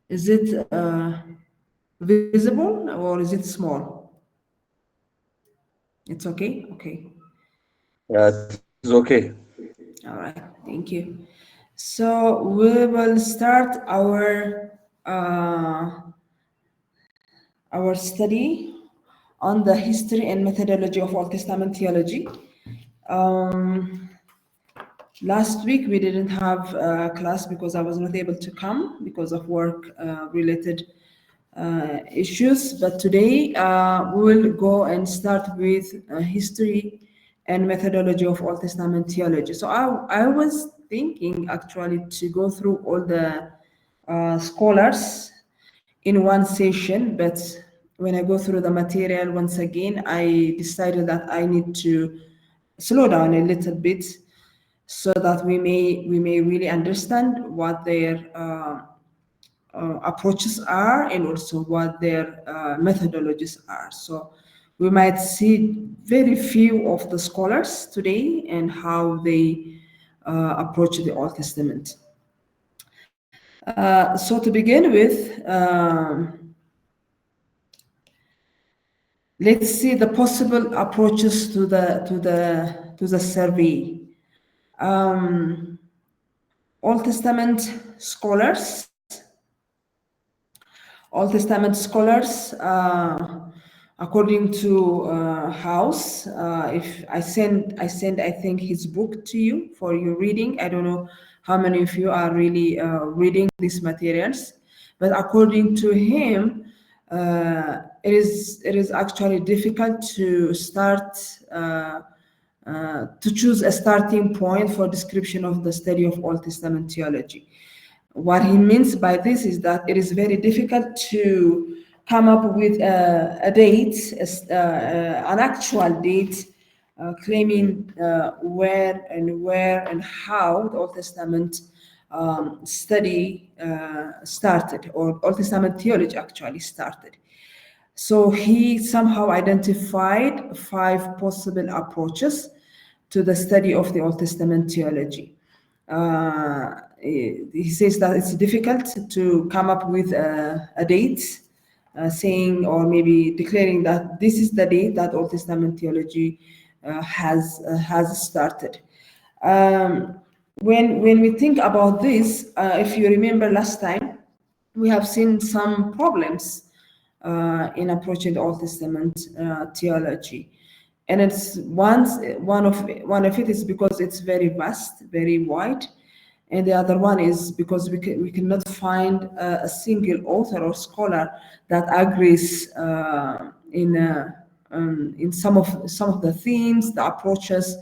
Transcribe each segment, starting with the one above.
Is it visible or is it small? It's okay? Okay. Yeah, it is okay. All right. Thank you. So we will start our study on the history and methodology of Old Testament theology. Um, Last week we didn't have a class because I was not able to come because of work related issues. But today we will go and start with history and methodology of Old Testament theology. So I was thinking actually to go through all the scholars in one session, but when I go through the material once again, I decided that I need to slow down a little bit so that we may really understand what their approaches are and also what their methodologies are. So we might see very few of the scholars today and how they approach the Old Testament. So to begin with, let's see the possible approaches to the survey. Um, Old Testament scholars Old Testament scholars, according to House, if I send, I think his book to you for your reading. I don't know how many of you are really reading these materials, but according to him, it is actually difficult to start. To choose a starting point for description of the study of Old Testament theology. What he means by this is that it is very difficult to come up with a date, an actual date, claiming where and how the Old Testament study started, or Old Testament theology actually started. So he somehow identified five possible approaches to the study of the Old Testament theology. He says that it's difficult to come up with a date saying or maybe declaring that this is the date that Old Testament theology has started. Um, when we think about this, if you remember last time, we have seen some problems in approaching the Old Testament theology, and it's one of it is because it's very vast, very wide, and the other one is because we cannot find a single author or scholar that agrees in some of the themes, the approaches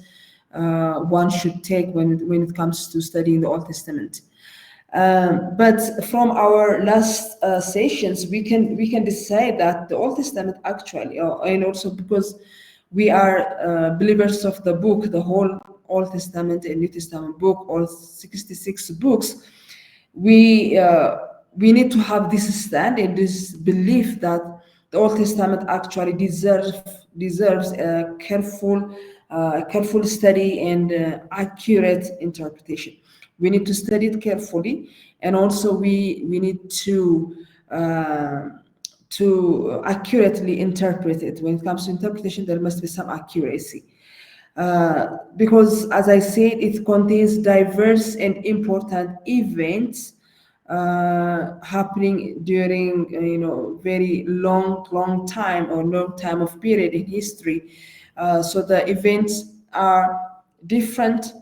one should take when it comes to studying the Old Testament. But from our last sessions, we can decide that the Old Testament actually, and also because we are believers of the book, the whole Old Testament and New Testament book, all 66 books, we need to have this stand and this belief that the Old Testament actually deserves a careful study and accurate interpretation. We need to study it carefully, and also we need to accurately interpret it. When it comes to interpretation, there must be some accuracy. Because, as I said, it contains diverse and important events happening during very long time or long time of period in history. So the events are different.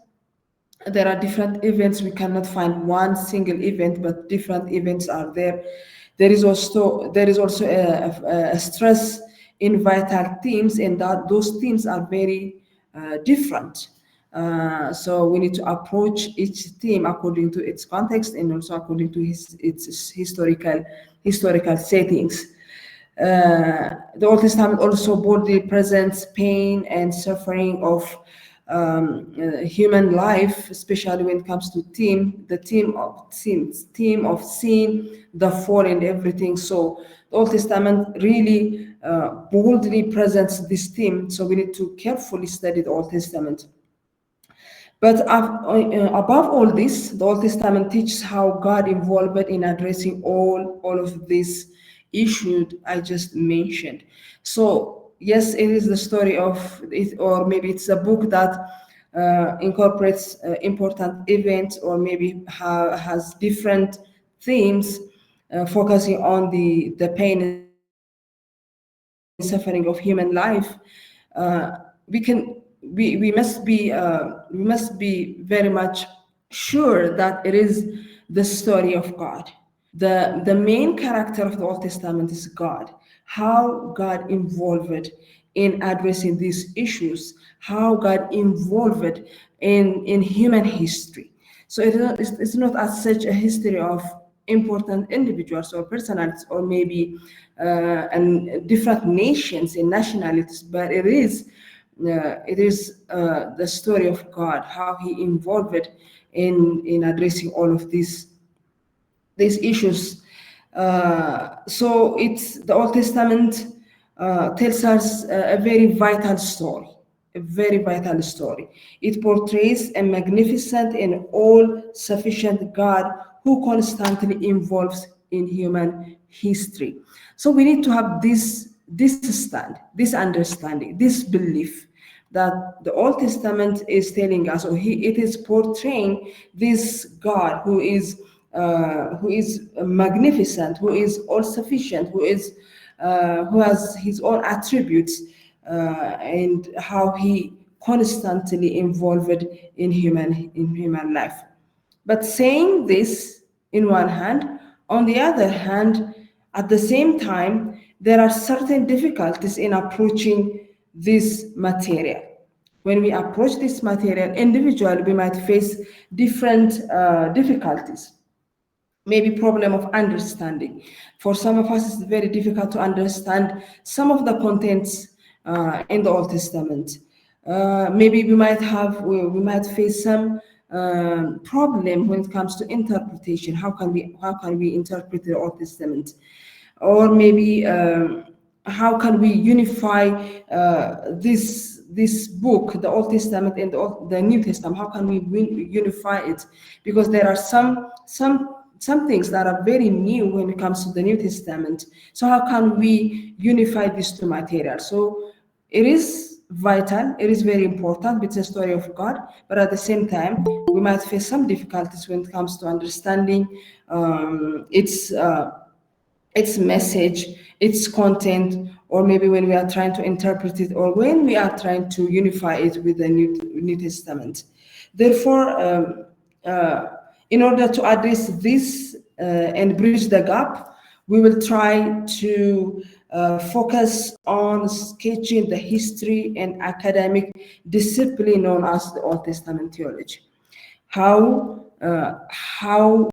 There are different events. We cannot find one single event, but different events are there. There is also a stress in vital themes, and that those themes are very different. So we need to approach each theme according to its context and also according to its historical settings. The Old Testament also boldly presents pain and suffering of human life, especially when it comes to the theme of sin, the fall, and everything. So the Old Testament really boldly presents this theme. So we need to carefully study the Old Testament. But above all this, the Old Testament teaches how God involved in addressing all of these issues I just mentioned. So yes, it is the story of it, or maybe it's a book that incorporates important events, or maybe has different themes, focusing on the pain and suffering of human life. We must be very much sure that it is the story of God. The main character of the Old Testament is God. How God involved in addressing these issues, how God involved in human history. So it's not as such a history of important individuals or personalities, or maybe and different nations and nationalities, but it is the story of God, how He involved in addressing all of these issues. So it's the Old Testament tells us a very vital story, a very vital story. It portrays a magnificent and all-sufficient God who constantly involves in human history. So we need to have this understanding, this belief that the Old Testament is telling us, or it is portraying this God who is magnificent, who is all sufficient, who has his own attributes, and how he constantly involved in human life. But saying this in one hand, on the other hand, at the same time, there are certain difficulties in approaching this material. When we approach this material individually, we might face different difficulties. Maybe problem of understanding. For some of us, it's very difficult to understand some of the contents in the Old Testament. Maybe we might face some problem when it comes to interpretation. How can we interpret the Old Testament? Or maybe how can we unify this book, the Old Testament and the New Testament? How can we unify it? Because there are some things that are very new when it comes to the New Testament. So how can we unify these two materials? So it is vital, it is very important. It's a story of God, but at the same time, we might face some difficulties when it comes to understanding its message, its content, or maybe when we are trying to interpret it, or when we are trying to unify it with the New Testament. Therefore, in order to address this and bridge the gap, we will try to focus on sketching the history and academic discipline known as the Old Testament theology. How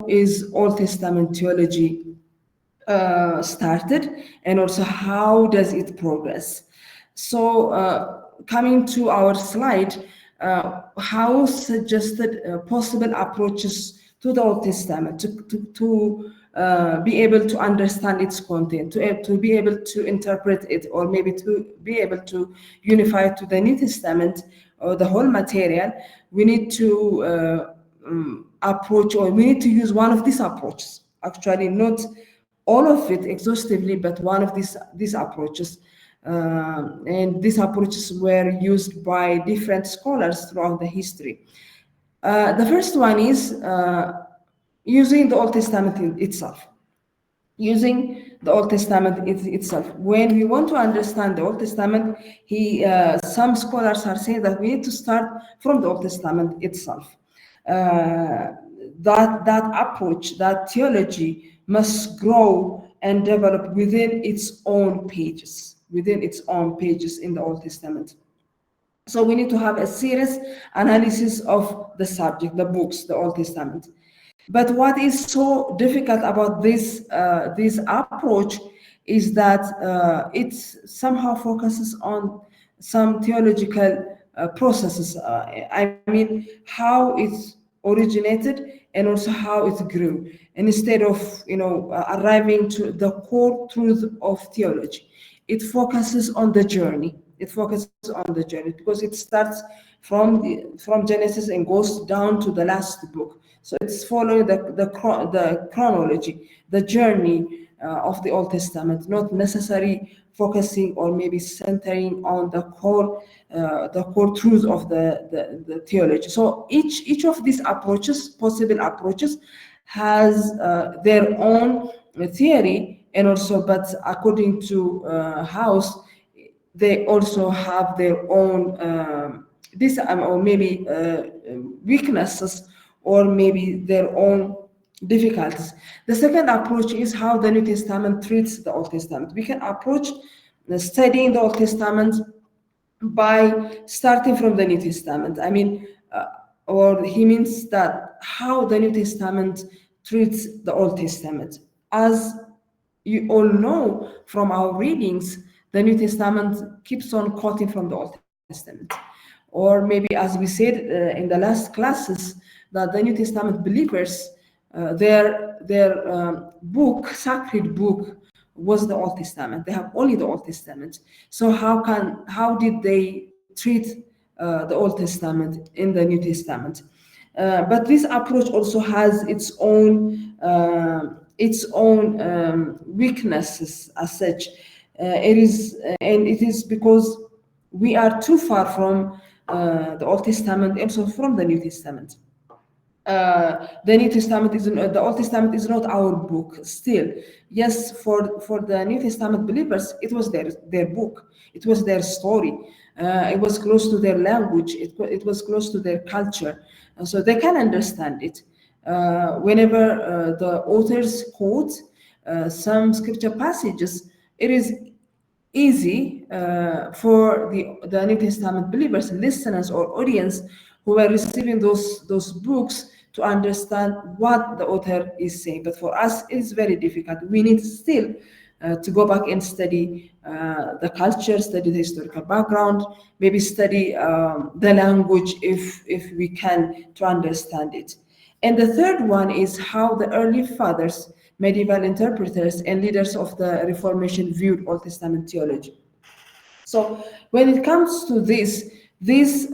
is Old Testament theology started, and also how does it progress? So coming to our slide, how suggested possible approaches to the Old Testament to be able to understand its content, to be able to interpret it, or maybe to be able to unify it to the New Testament or the whole material. We need to approach, or we need to use one of these approaches. Actually, not all of it exhaustively, but one of these approaches. And these approaches were used by different scholars throughout the history. The first one is using the Old Testament itself. Using the Old Testament itself. When we want to understand the Old Testament, some scholars are saying that we need to start from the Old Testament itself. That approach, that theology, must grow and develop within its own pages in the Old Testament. So we need to have a serious analysis of the subject, the books, the Old Testament. But what is so difficult about this approach is that it somehow focuses on some theological processes. I mean, how it originated and also how it grew, and instead of arriving to the core truth of theology, it focuses on the journey. It focuses on the journey because it starts from Genesis and goes down to the last book. So it's following the chronology, the journey of the Old Testament, not necessarily focusing or maybe centering on the core truth of the theology. So each of these approaches, possible approaches, has their own theory, and also, but according to House, they also have their own or maybe weaknesses, or maybe their own difficulties. The second approach is how the New Testament treats the Old Testament. We can approach studying the Old Testament by starting from the New Testament. I mean, or he means that how the New Testament treats the Old Testament. As you all know from our readings, the New Testament keeps on quoting from the Old Testament. Or maybe, as we said in the last classes, that the New Testament believers, their book, sacred book, was the Old Testament. They have only the Old Testament. So how did they treat the Old Testament in the New Testament? But this approach also has its own weaknesses as such. It is because we are too far from the Old Testament, also from the New Testament. The New Testament the Old Testament is not our book still. Yes, for the New Testament believers, it was their book. It was their story. It was close to their language. It was close to their culture, so they can understand it. Whenever the authors quote some scripture passages, it is easy for the New Testament believers, listeners, or audience who are receiving those books to understand what the author is saying. But for us, it's very difficult. We need still to go back and study the culture, study the historical background, maybe study the language if we can, to understand it. And the third one is how the early fathers, medieval interpreters, and leaders of the Reformation viewed Old Testament theology. So when it comes to these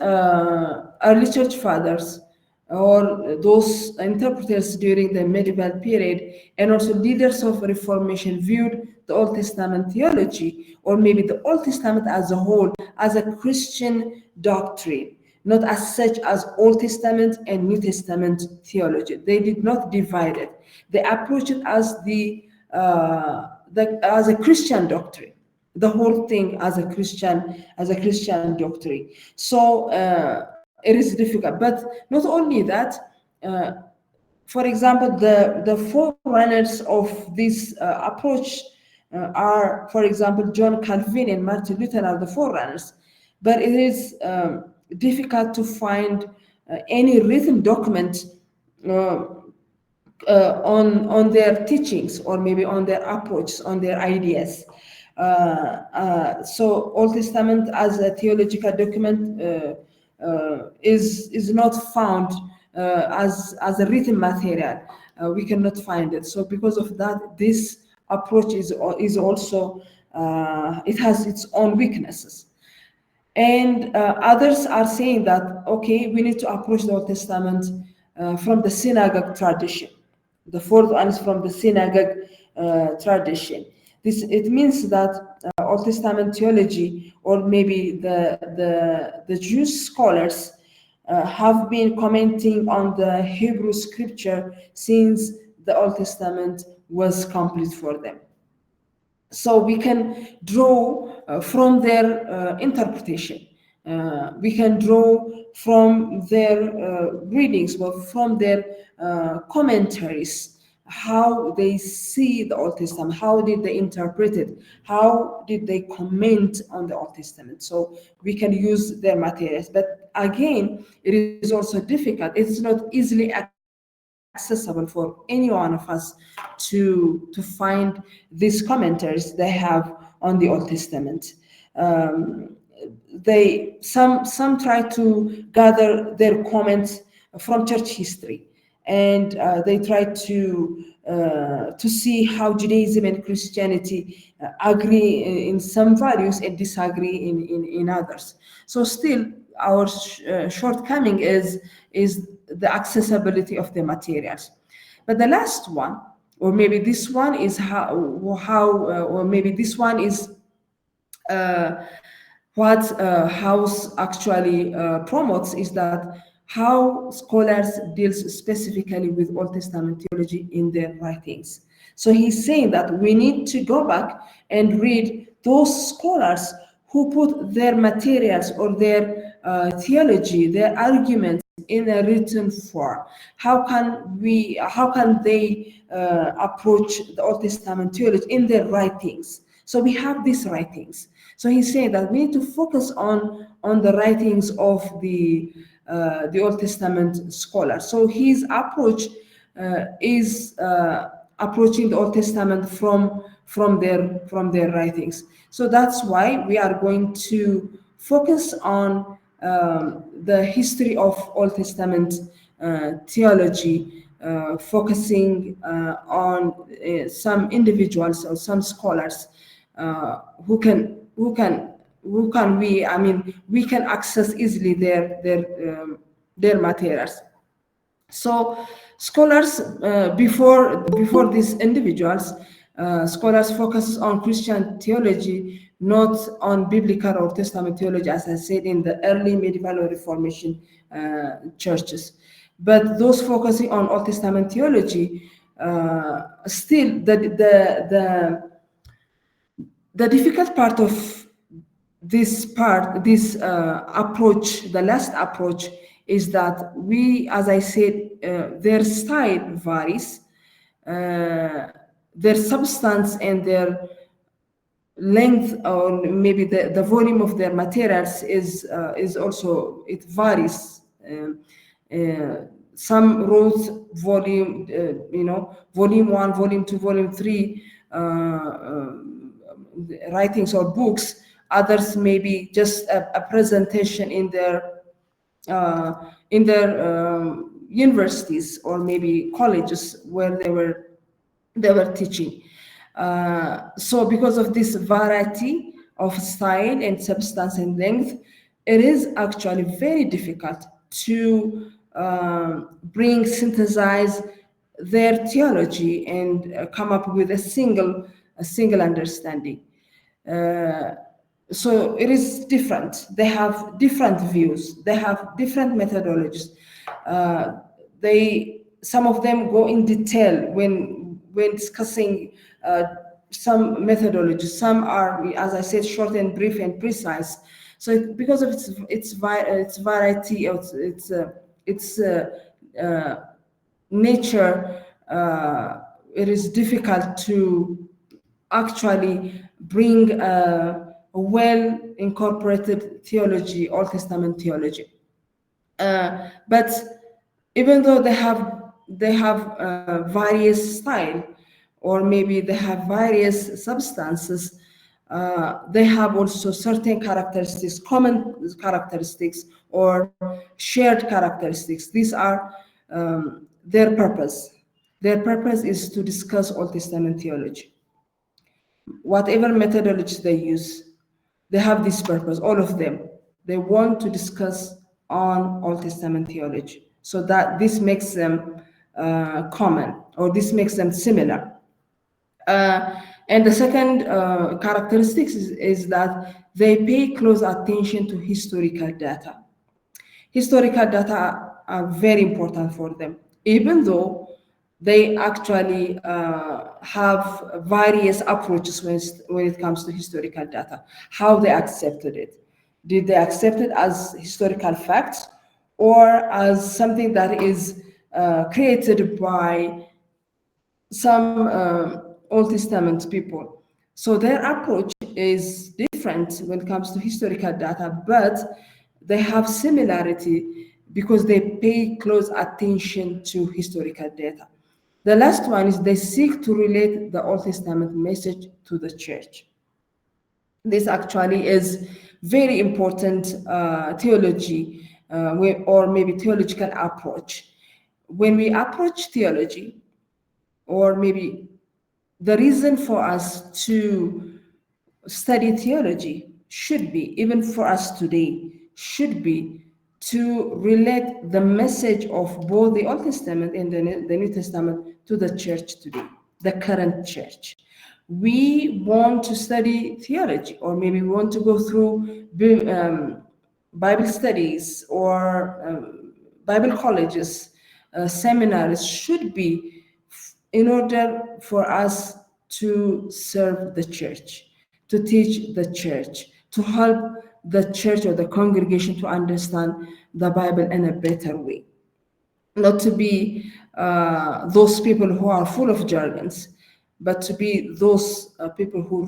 early church fathers, or those interpreters during the medieval period, and also leaders of Reformation, viewed the Old Testament theology, or maybe the Old Testament as a whole, as a Christian doctrine, not as such as Old Testament and New Testament theology. They did not divide it. They approached it as as a Christian doctrine, the whole thing as a Christian doctrine. So it is difficult. But not only that, for example, the forerunners of this approach are, for example, John Calvin and Martin Luther are the forerunners. But it is difficult to find any written document on their teachings, or maybe on their approach, on their ideas. So Old Testament as a theological document is not found as a written material. We cannot find it. So because of that, this approach is also it has its own weaknesses. And others are saying that, okay, we need to approach the Old Testament from the synagogue tradition. The fourth one is from the synagogue tradition. It means that Old Testament theology, or maybe the Jewish scholars, have been commenting on the Hebrew scripture since the Old Testament was complete for them. So we can draw from their interpretation. We can draw from their readings, or from their commentaries, how they see the Old Testament, how did they interpret it, how did they comment on the Old Testament. So we can use their materials. But again, it is also difficult. It's not easily accessible for any one of us to find these commentaries they have on the Old Testament. Some try to gather their comments from church history. and they try to see how Judaism and Christianity agree in some values and disagree in others. So still, our shortcoming is the accessibility of the materials. But the last one, or maybe this one is or maybe this one is what House actually promotes, is that how scholars deals specifically with Old Testament theology in their writings. So he's saying that we need to go back and read those scholars who put their materials or their theology, their arguments in a written form. How can they approach the Old Testament theology in their writings? So we have these writings. So he's saying that we need to focus on the writings of the Old Testament scholars. So his approach is approaching the Old Testament from their writings. So that's why we are going to focus on the history of Old Testament theology, focusing on some individuals or some scholars who can we can access easily their materials. So scholars before these individuals, scholars focus on Christian theology, not on biblical or Testament theology, as I said, in the early medieval or Reformation churches. But those focusing on Old Testament theology, still the difficult part of this approach, the last approach, is that we, as I said, their style varies, their substance and their length, or maybe the volume of their materials is also, it varies. Some wrote volume, volume 1, volume 2, volume 3 writings or books. Others maybe just a presentation in their universities or maybe colleges where they were teaching. So because of this variety of style and substance and length, it is actually very difficult to synthesize their theology and come up with a single understanding. So it is different. They have different views. They have different methodologies. Some of them go in detail when discussing some methodologies. Some are, as I said, short and brief and precise. So because of its variety, its nature, it is difficult to actually bring a well incorporated theology, Old Testament theology. But even though they have various style, or maybe they have various substances, they have also certain characteristics, common characteristics, or shared characteristics. These are their purpose. Their purpose is to discuss Old Testament theology. Whatever methodology they use, they have this purpose, all of them. They want to discuss on Old Testament theology. So that this makes them common, or this makes them similar. And the second characteristic is that they pay close attention to historical data. Historical data are very important for them, even though they actually have various approaches when it comes to historical data. How they accepted it. Did they accept it as historical facts, or as something that is created by some Old Testament people? So their approach is different when it comes to historical data, but they have similarity because they pay close attention to historical data. The last one is they seek to relate the Old Testament message to the church. This actually is very important theology, or maybe theological approach. when we approach theology, or maybe the reason for us to study theology should be, even for us today, should be to relate the message of both the Old Testament and the New Testament to the church today, the current church. We want to study theology, or maybe we want to go through Bible studies or Bible colleges, seminaries, should be in order for us to serve the church, to teach the church, to help the church or the congregation to understand the Bible in a better way. Not to be those people who are full of jargons, but to be those people who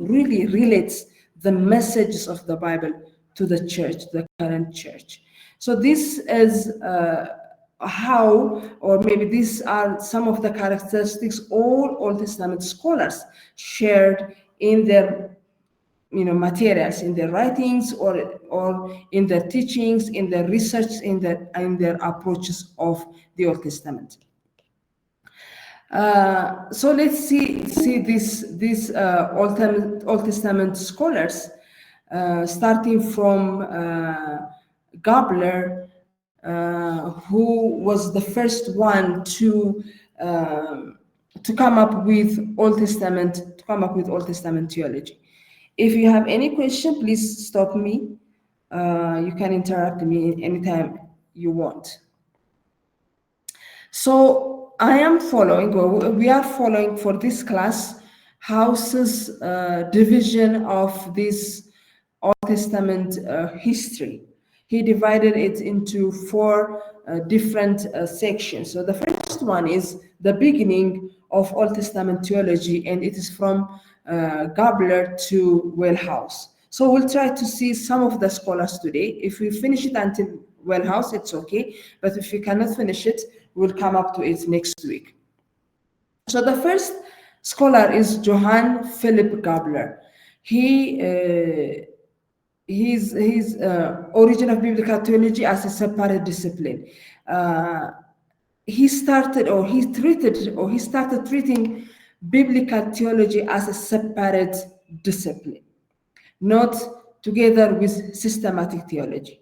really relates the messages of the Bible to the church, the current church. So this is how, or maybe these are some of the characteristics all Old Testament scholars shared in their materials, in their writings, or in their teachings, in their research, in their approaches of the Old Testament. So let's see these Old Testament scholars, starting from Gabler, who was the first one to come up with Old Testament theology. If you have any question, please stop me. You can interrupt me anytime you want. So we are following for this class House's division of this Old Testament history. He divided it into 4 different sections. So the first one is the beginning of Old Testament theology, and it is from Gabler to Wellhouse. So we'll try to see some of the scholars today. If we finish it until Wellhouse, it's okay. But if we cannot finish it, we'll come up to it next week. So the first scholar is Johann Philipp Gabler. His origin of biblical theology as a separate discipline. He started treating biblical theology as a separate discipline, not together with systematic theology,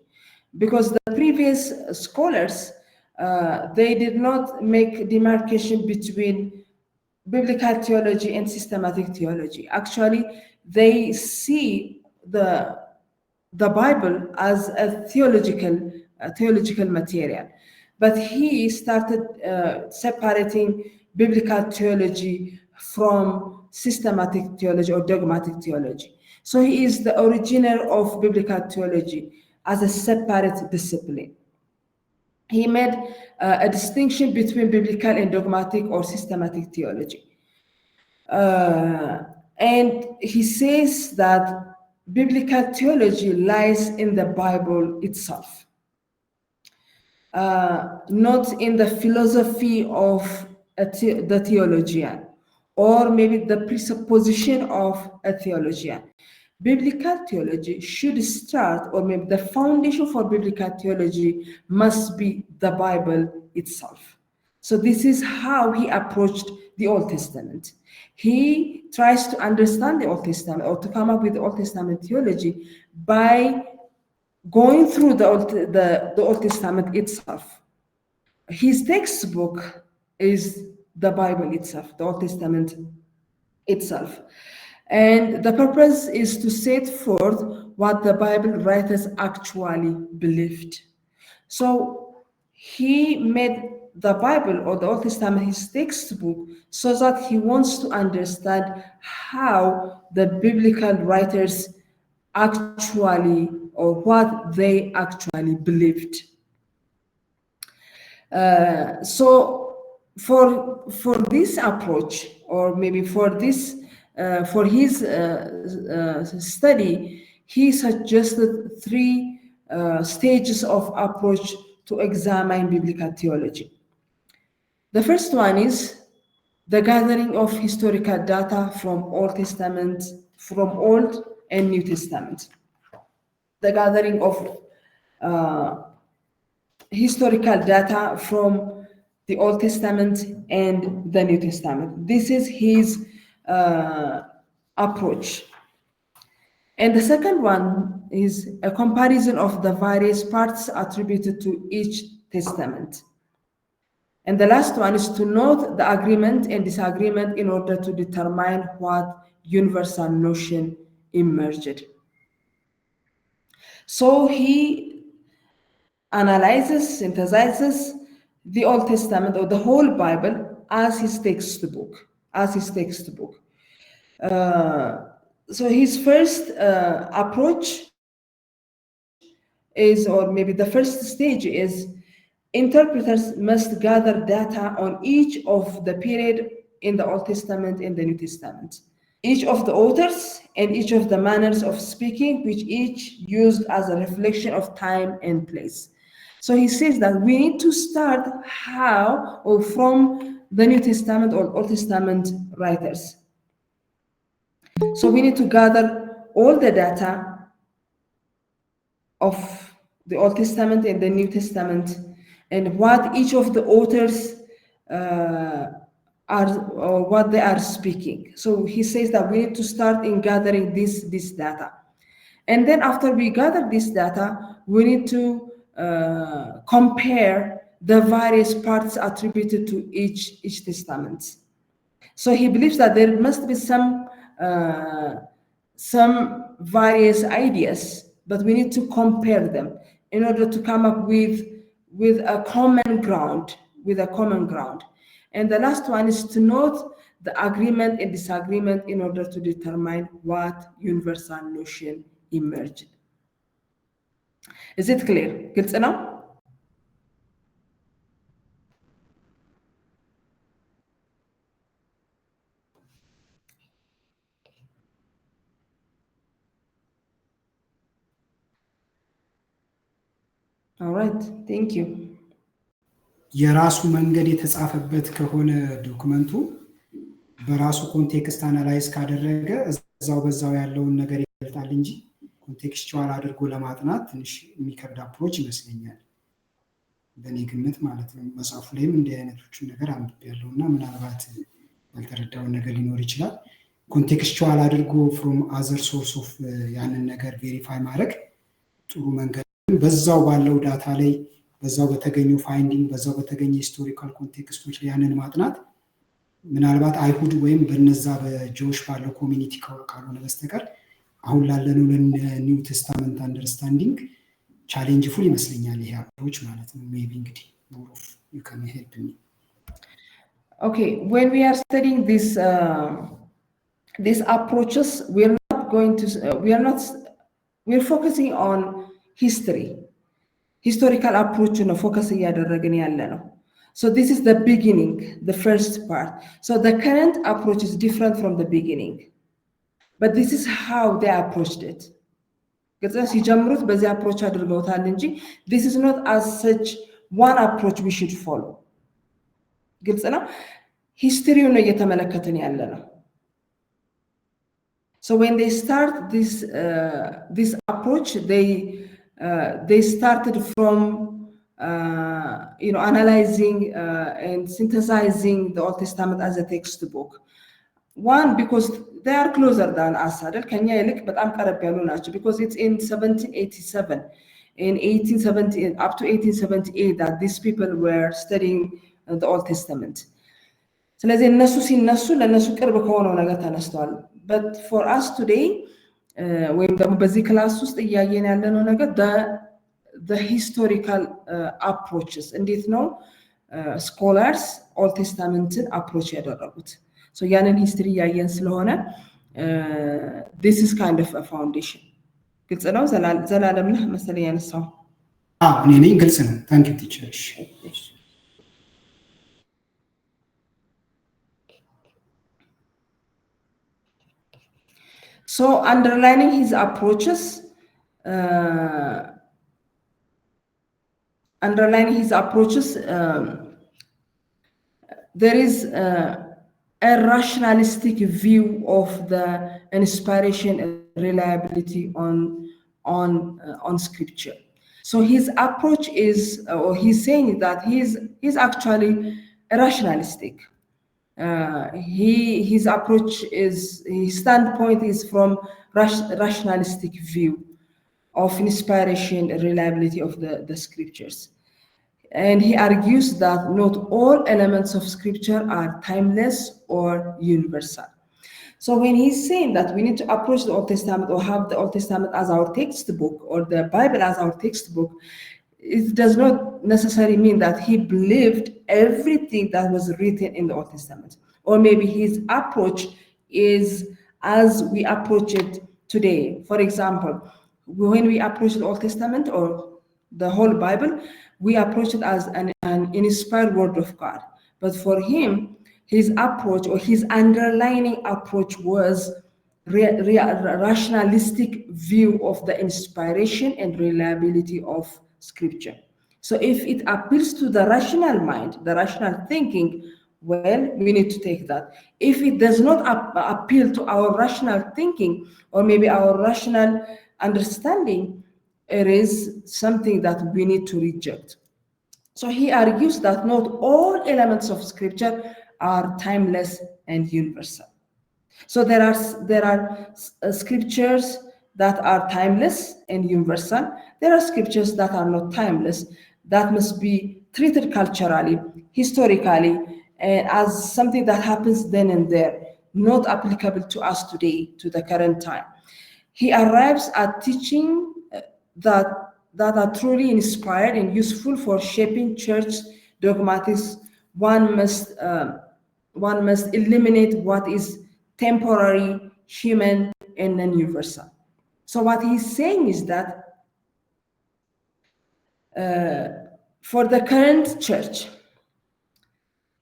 because the previous scholars they did not make demarcation between biblical theology and systematic theology. Actually, they see the Bible as a theological material, but he started separating biblical theology from systematic theology or dogmatic theology. So he is the originator of biblical theology as a separate discipline. He made a distinction between biblical and dogmatic or systematic theology. And he says that biblical theology lies in the Bible itself, not in the philosophy of the theologian, or maybe the presupposition of a theologian. Biblical theology should start, or maybe the foundation for biblical theology must be the Bible itself. So this is how he approached the Old Testament. He tries to understand the Old Testament, or to come up with the Old Testament theology, by going through the Old Testament itself. His textbook is the Bible itself, the Old Testament itself. And the purpose is to set forth what the Bible writers actually believed. So he made the Bible, or the Old Testament, his textbook, so that he wants to understand how the biblical writers actually, or what they actually believed. So for this approach, or maybe for this for his study, he suggested 3 stages of approach to examine biblical theology. The first one is the gathering of historical data from Old Testament, from Old and New Testament. The gathering of historical data from the Old Testament and the New Testament. This is his approach. And the second one is a comparison of the various parts attributed to each testament. And the last one is to note the agreement and disagreement in order to determine what universal notion emerged. So he analyzes, synthesizes the Old Testament or the whole Bible as his textbook, So his first approach is, or maybe the first stage is, interpreters must gather data on each of the period in the Old Testament and the New Testament, each of the authors and each of the manners of speaking, which each used as a reflection of time and place. So he says that we need to start how or from the New Testament or Old Testament writers. So we need to gather all the data of the Old Testament and the New Testament and what each of the authors or what they are speaking. So he says that we need to start in gathering this data. And then after we gather this data, we need to compare the various parts attributed to each testament. So he believes that there must be some various ideas, but we need to compare them in order to come up with a common ground, And the last one is to note the agreement and disagreement in order to determine what universal notion emerged. Is it clear? ግልጽ ነው? All right, thank you. የራሱ መንገድ የተጻፈበት ከሆነ ዶክመንቱ በራሱ ኮንቴክስት አናላይዝ ካደረገ በዛው ያለውን ነገር ይገልጣል እንጂ ኮንቴክስቹዋል አድርጎ ለማጥናት ትንሽ የሚከብድ አፕሮች ይመስለኛል በኔ ግምት ማለት ነው። መጽሐፉ ላይም እንዲህ አይነቶቹ ነገር አንብቤያለሁና ምናልባት ያልተረዳው ነገር ሊኖር ይችላል። ኮንቴክስቹዋል አድርጎ ፍሮም አዘር ሶርስ ኦፍ ያንን ነገር ቬሪፋይ ማድረግ ጥሩ መንገድ በዛው ባለው ዳታ ላይ በዛው በተገኙ ፋይንዲንግ በዛው በተገኘ ሂስቶሪካል ኮንቴክስቶች ላይ ያንን ማጥናት ምናልባት አይሁድ ወይም በነዛ በጆሽ ባለው ኮሚኒቲ ካልሆነ በስተቀር አሁን ላለነው ኒው ቴስታመንት አንደርስታንዲንግ ቻሌንጅፉል ይመስለኛል ይሄ አፕሮች ማለት ነው። ሜቢ እንግዲህ more of you can help me. Okay, when we are studying these approaches, we're focusing on historical approach ነው ፎከስ እያደረግን ያለ ነው። So this is the beginning, the first part. So the current approach is different from the beginning, but this is how they approached it. ግልጽ ሲጀምሩት በዚህ አፕሮች አድርገውታል እንጂ this is not as such one approach we should follow. ግልጽ ነው። ሂስትሪውን ነው እየተመለከትን ያለ ነው። So when they start this approach, they started from analyzing and synthesizing the Old Testament as a textbook. One, because they are closer than us, because it's in 1787, in 1870, up to 1878 that these people were studying the Old Testament. ስለዚህ እነሱ ሲነሱ ለነሱ ቅርብ ከሆነው ነገር ተነስተዋል። But for us today, ወይም ደግሞ በዚህ ክላስ ውስጥ እያየን ያለነው ነገር the historical approaches እንዴት ነው scholars Old Testamenትን approach ያደረጉት። So ያንን ሂስትሪ እያየን ስለሆነ this is kind of a foundation. ግልጽ ነው። ዘላለም ነህ መሰለኝ ያነሳው። እኔ ነኝ። ግልጽ ነው። ታንክ ዩ ቲቸር። So underlining his approaches, there is a rationalistic view of the inspiration and reliability on scripture. So his approach is, or he's saying that he's actually rationalistic. His approach is, his standpoint is from rationalistic view of inspiration and reliability of the scriptures. And he argues that not all elements of scripture are timeless or universal. So when he's saying that we need to approach the Old Testament or have the Old Testament as our textbook or the Bible as our textbook, it does not necessarily mean that he believed everything that was written in the Old Testament. Or maybe his approach is as we approach it today. For example, when we approach the Old Testament or the whole Bible, we approach it as an inspired word of God. But for him, his approach or his underlining approach was rationalistic view of the inspiration and reliability of scripture. So if it appeals to the rational mind, the rational thinking, well, we need to take that. If it does not appeal to our rational thinking or maybe our rational understanding, it is something that we need to reject. So he argues that not all elements of scripture are timeless and universal. So there are scriptures that are timeless and universal. There are scriptures that are not timeless, that must be treated culturally, historically, as something that happens then and there, not applicable to us today, to the current time. He arrives at teaching that are truly inspired and useful for shaping church dogmatics. One must eliminate what is temporary, human, and non-universal. So what he's saying is that for the current church,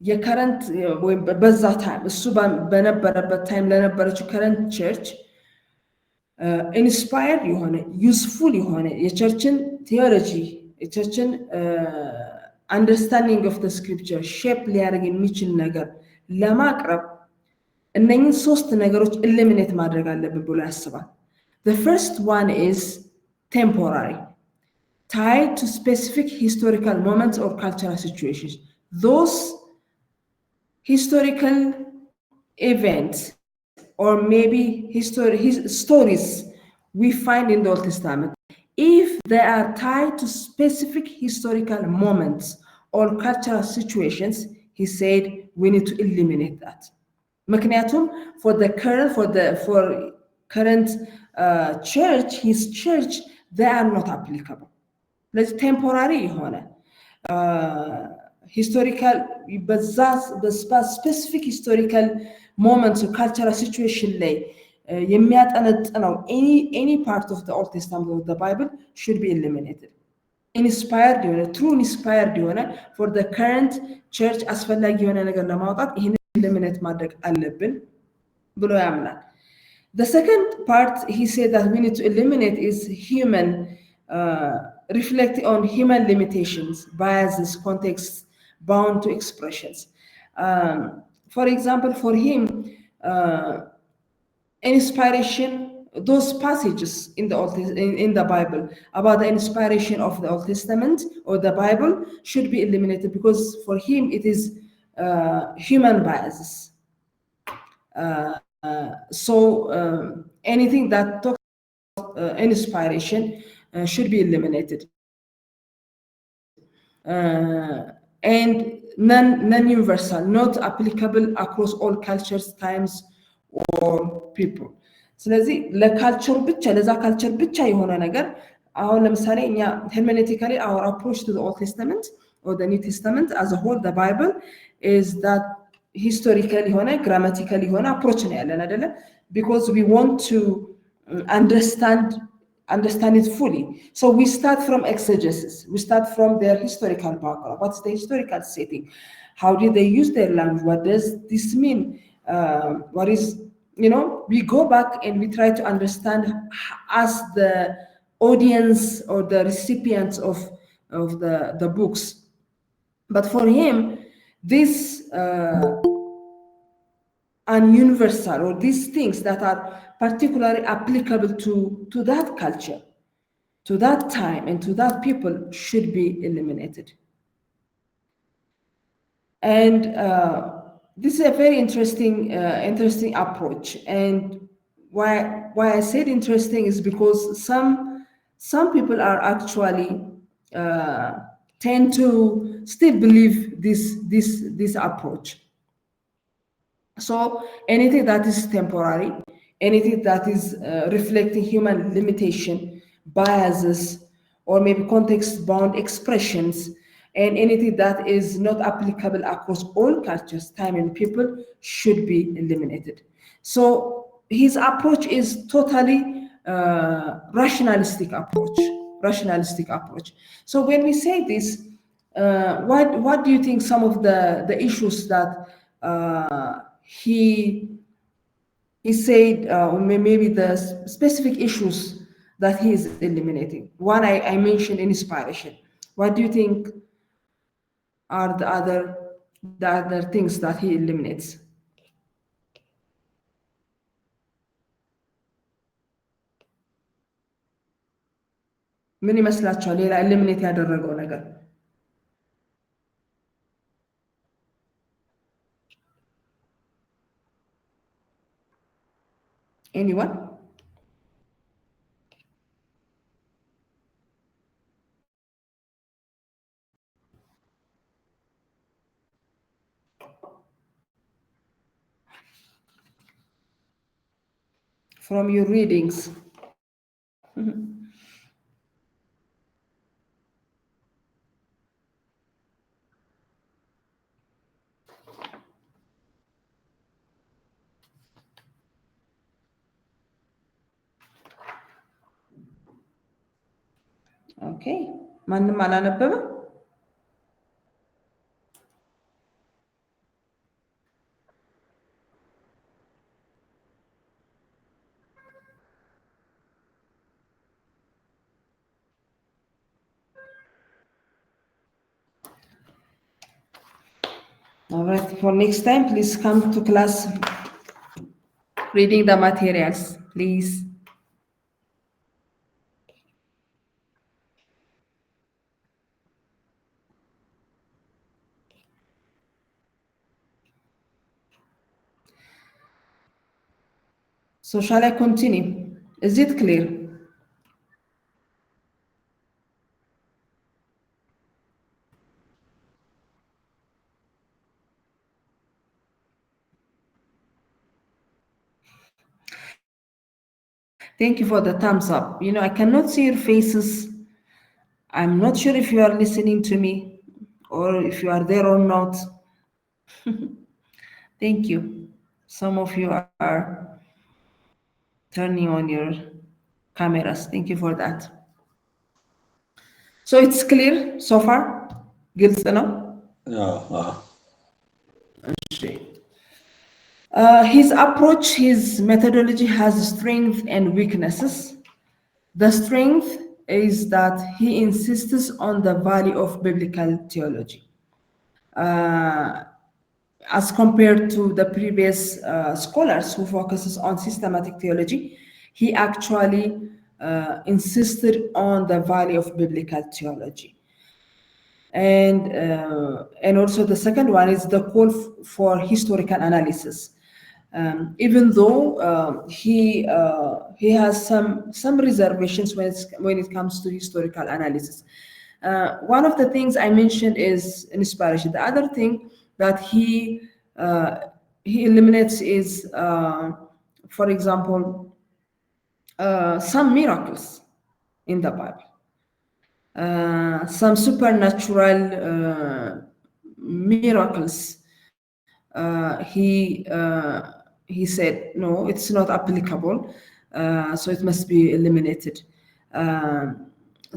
የከረንት ወይም በዛ ታይም እሱ በነበረበት ታይም ለነበረችው ከረንት ቸርች ኢንስፓየርድ የሆነ ዩስፉል የሆነ የቸርችን ቴዎሎጂ የቸርችን አንደርስታንዲንግ ኦፍ ዘ ስክሪፕቸር ሼፕ ሊያደርግ የሚችል ነገር ለማቅረብ እነኚህን ሶስት ነገሮች ኢሊሚኔት ማድረግ አለብን ብሎ ያስባል። The first one is temporary, tied to specific historical moments or cultural situations. Those historical events or maybe stories we find in the Old Testament, if they are tied to specific historical moments or cultural situations, he said we need to eliminate that. ምክንያቱም for current church, his church, they are not applicable. Let's temporary የሆነ historical specific historical moments or cultural situation ላይ የሚያጠነጥነው any part of the Old Testament of the Bible should be eliminated. Inspired የሆነ true inspired የሆነ for the current church አስፈላጊ የሆነ ነገር ለማውጣት ይሄን eliminate ማድረግ አለብን ብሎ ያምናል። The second part he said that we need to eliminate is human, reflecting on human limitations, biases, contexts bound to expressions. For example, for him, inspiration, those passages in the Bible about the inspiration of the Old Testament or the Bible should be eliminated because for him it is human biases. So anything that talks about inspiration should be eliminated. And non-universal, not applicable across all cultures, times, or people. ስለዚህ ለካልቸሩ ብቻ ለዛ ካልቸር ብቻ የሆነ ነገር አሁን ለምሳሌ እኛ hermeneutically our approach to the Old Testament or the New Testament as a whole, the Bible, is that historical የሆነ grammatical የሆነ approach ነው ያለን አይደለ? Because we want to understand it fully. So we start from exegesis. We start from their historical background. What's the historical setting? How did they use their language? What does this mean? What is, we go back and we try to understand as the audience or the recipients of the books. But for him, this universal or these things that are particularly applicable to that culture, to that time and to that people should be eliminated. And this is a very interesting approach. And why I said interesting is because some people are actually tend to still believe this approach. So anything that is temporary, anything that is reflecting human limitation, biases, or maybe context-bound expressions, and anything that is not applicable across all cultures, time, and people should be eliminated. So his approach is totally rationalistic approach. So when we say this, what do you think some of the issues that he said, maybe the specific issues that he is eliminating? One, I mentioned inspiration. What do you think are the other things that he eliminates? ምን ይመስላችኋል? ሌላ ኤሊሚኔት ያደረገው ነገር anyone? From your readings. Okay. ማንም አላነበበም? All right, for next time, please come to class reading the materials, please. So shall I continue? Is it clear? Thank you for the thumbs up. You know, I cannot see your faces. I'm not sure if you are listening to me or if you are there or not. Thank you. Some of you are turning on your cameras. Thank you for that. So it's clear so far? ግልጽ ነው? His approach, his methodology has strength and weaknesses. The strength is that he insists on the value of biblical theology. As compared to the previous scholars who focuses on systematic theology, he actually insisted on the value of biblical theology. And also the second one is the call for historical analysis. Even though he has some reservations when it comes to historical analysis. One of the things I mentioned is inspiration. The other thing that he eliminates is, for example, some miracles in the Bible. Some supernatural miracles. He said, no, it's not applicable, so it must be eliminated.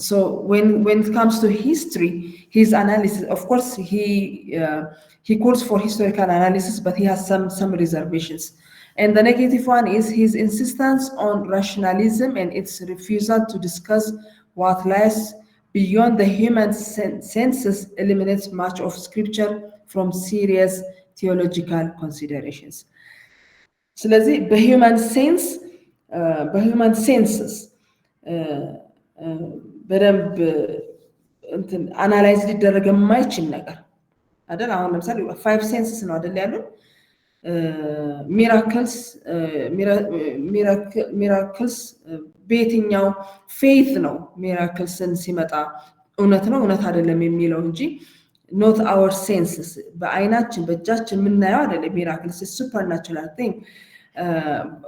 So when it comes to history, his analysis, of course, he calls for historical analysis, but he has some reservations. And the negative one is his insistence on rationalism and its refusal to discuss what lies beyond the human senses eliminates much of scripture from serious theological considerations. ስለዚህ በሂውማን ሴንስስ በደንብ እንትን አናላይዝ ሊደረግ የማይችል ነገር አይደል? አሁን ለምሳሌ 5 ሴንስስ ነው አይደል ያሉን ሚራክልስ በየትኛው ፌት ነው ሚራክልስን ሲመጣ እውነት ነው እውነት አይደለም የሚለው እንጂ not our senses በአይናችን በእጃችን የምናየው አይደለም ሚራክልስ supernatural thing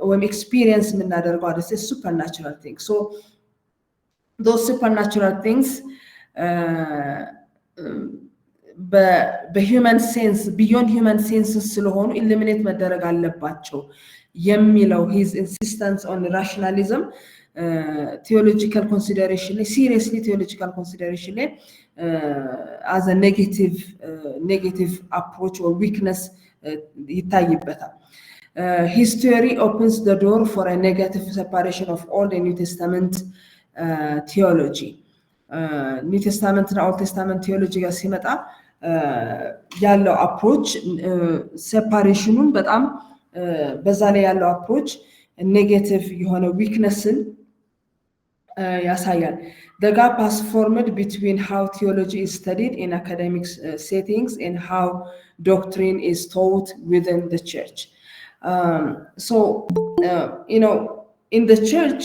when experience የምናደርገው አይደል supernatural thing so those supernatural things በhuman sense beyond human senses ስለሆኑ eliminate መደረግ አለባቸው የሚለው his insistence on rationalism theological consideration seriously theological consideration as a negative approach or weakness ይታይበታል his theory opens the door for a negative separation of Old and New Testament theology New Testament and Old Testament theology ጋር ሲመጣ ያለው approach separationን በጣም በዛ ላይ ያለው approach negative የሆነ weaknessን ያሳያል the gap has formed between how theology is studied in academic settings and how doctrine is taught within the church so you know in the church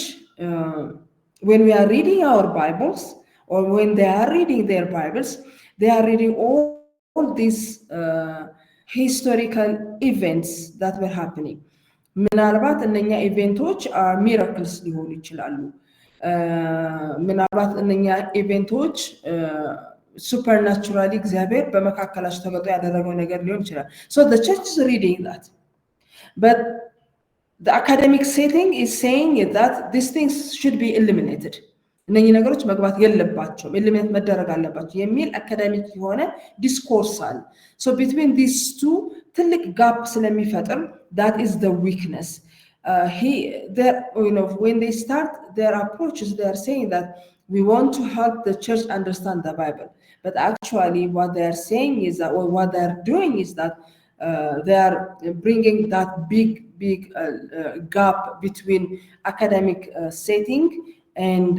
when we are reading our Bibles or when they are reading their Bibles they are reading all these historical events that were happening ምናልባት እነኛ ኢቨንቶች miracles ሊሆኑ ይችላሉ ምናልባት እነኛ ኢቨንቶች supernaturally እግዚአብሔር በመካከላቸው ተገልጦ ያደረገው ነገር ሊሆን ይችላል so the church is reading that but the academic setting is saying that these things should be eliminated እነኚህ ነገሮች መግባት የለባቸውም eliminate መደረግ አለባቸው የሚል academic የሆነ discourse አለ so between these two ትልቅ gap ስለሚፈጥር that is the weakness you know when they start their approaches they are saying that we want to help the church understand the Bible but actually what they are saying is that or what they are doing is that they are bringing that big gap between academic setting and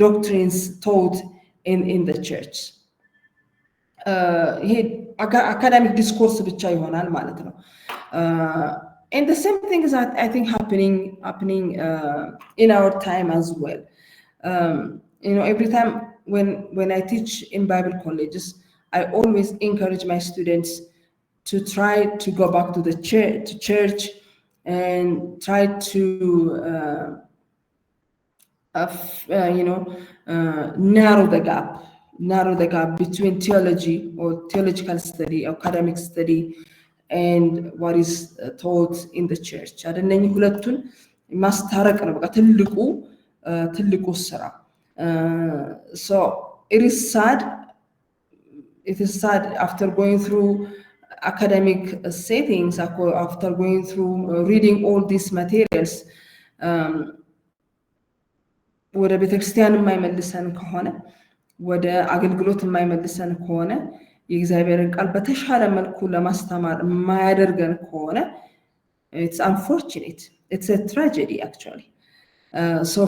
doctrines taught in the church ይሄ academic discourse ብቻ ይሆናል ማለት ነው and the same thing is that I think happening in our time as well you know every time when I teach in Bible colleges I always encourage my students to try to go back to the church and try to you know narrow the gap between theology or theological study academic study and what is taught in the church አደነኝ ሁለቱን ማስታረቅ ነው በቃ ትልቁ ስራ so it is sad after going through academic settings after going through reading all these materials ወደ ቤተክርስቲያን የማይመልሰን ከሆነ ወደ አገልግሎት የማይመልሰን ከሆነ የእግዚአብሔርን ቃል በተሻለ መልኩ ለማስተማር የማያደርገን ከሆነ it's unfortunate it's a tragedy actually so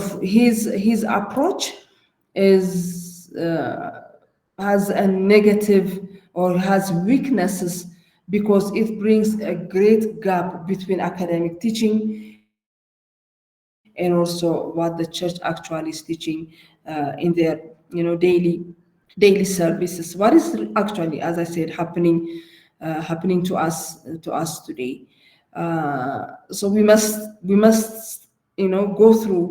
his approach has a negative or has weaknesses because it brings a great gap between academic teaching and also what the church actually is teaching in their you know daily services what is actually as I said happening to us today so we must you know go through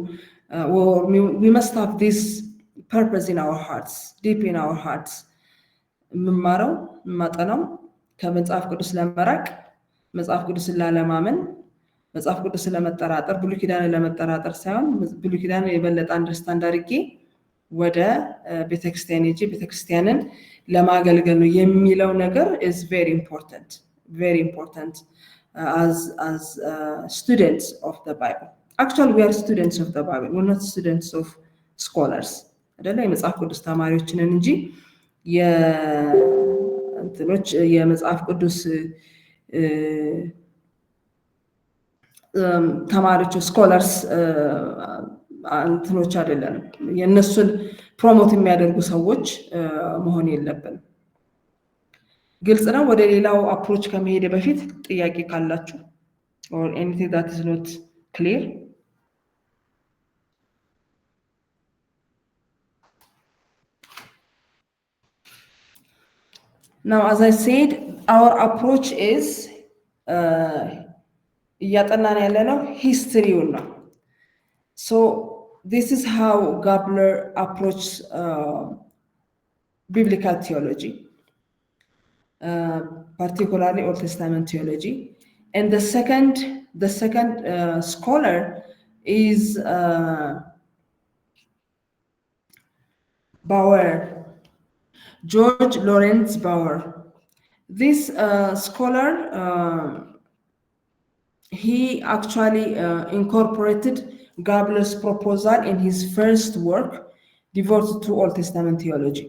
or we must have this purpose in our hearts deep in our hearts መማረው ማጠናው ከመጽሐፍ ቅዱስ ለመራቅ መጽሐፍ ቅዱስ ለማመን መጽሐፍ ቅዱስ ለመጠራጠር ብሉይ ኪዳንን ለመጠራጠር ሳይሆን ብሉይ ኪዳንን የበለጠ አንደርስታንድ አድርጌ ወደ ቤተክርስቲያንን ለማገልገል ነው የሚለው ነገር is very important as students of the Bible actually we are students of the Bible we're not students of scholars አይደለ የመጽሐፍ ቅዱስ ተማሪዎች ነን እንጂ የእንትኖች የመጽሐፍ ቅዱስ ተማሪዎች scholars እንትኖች አይደለንም። የእነሱን ፕሮሞት የሚያደርጉ ሰዎች መሆን የለብንም። ግልጽ ነው። ወደ ሌላው አፕሮች ከመሄድ በፊት ጥያቄ ካላችሁ or anything that is not clear? Now, as I said, our approach is እያጠናን ያለነው ሂስትሪውን ነው። So this is how Gabler approached biblical theology, particularly Old Testament theology. And the second scholar is Bauer, George Lawrence Bauer. This scholar, he actually incorporated Gabler's proposal in his first work devoted to Old Testament theology.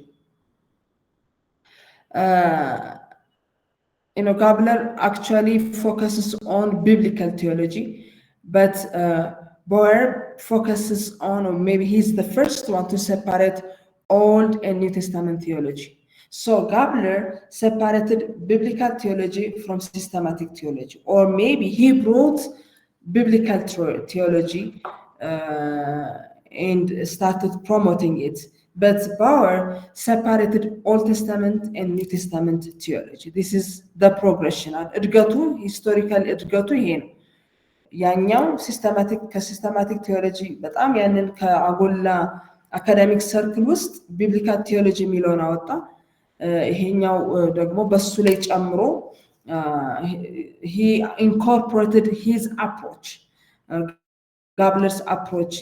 Gabler actually focuses on biblical theology, but Bauer focuses on, or maybe he's the first one to separate Old and New Testament theology. So Gabler separated biblical theology from systematic theology, or maybe he brought biblical theology and started promoting it. But Bauer separated Old Testament and New Testament theology. This is the progression. Historical እድገቱ ይሄ ነው። ያኛው ከሲስተማቲክ ቴዎሎጂ በጣም ያንን ከአጎላ አካዳሚክ ሰርክል ውስጥ ቢብሊካል ቴዎሎጂ የሚለውን አወጣ። ይሄኛው ደግሞ በሱ ላይ ጨምሮ he incorporated his approach, Gabler's approach,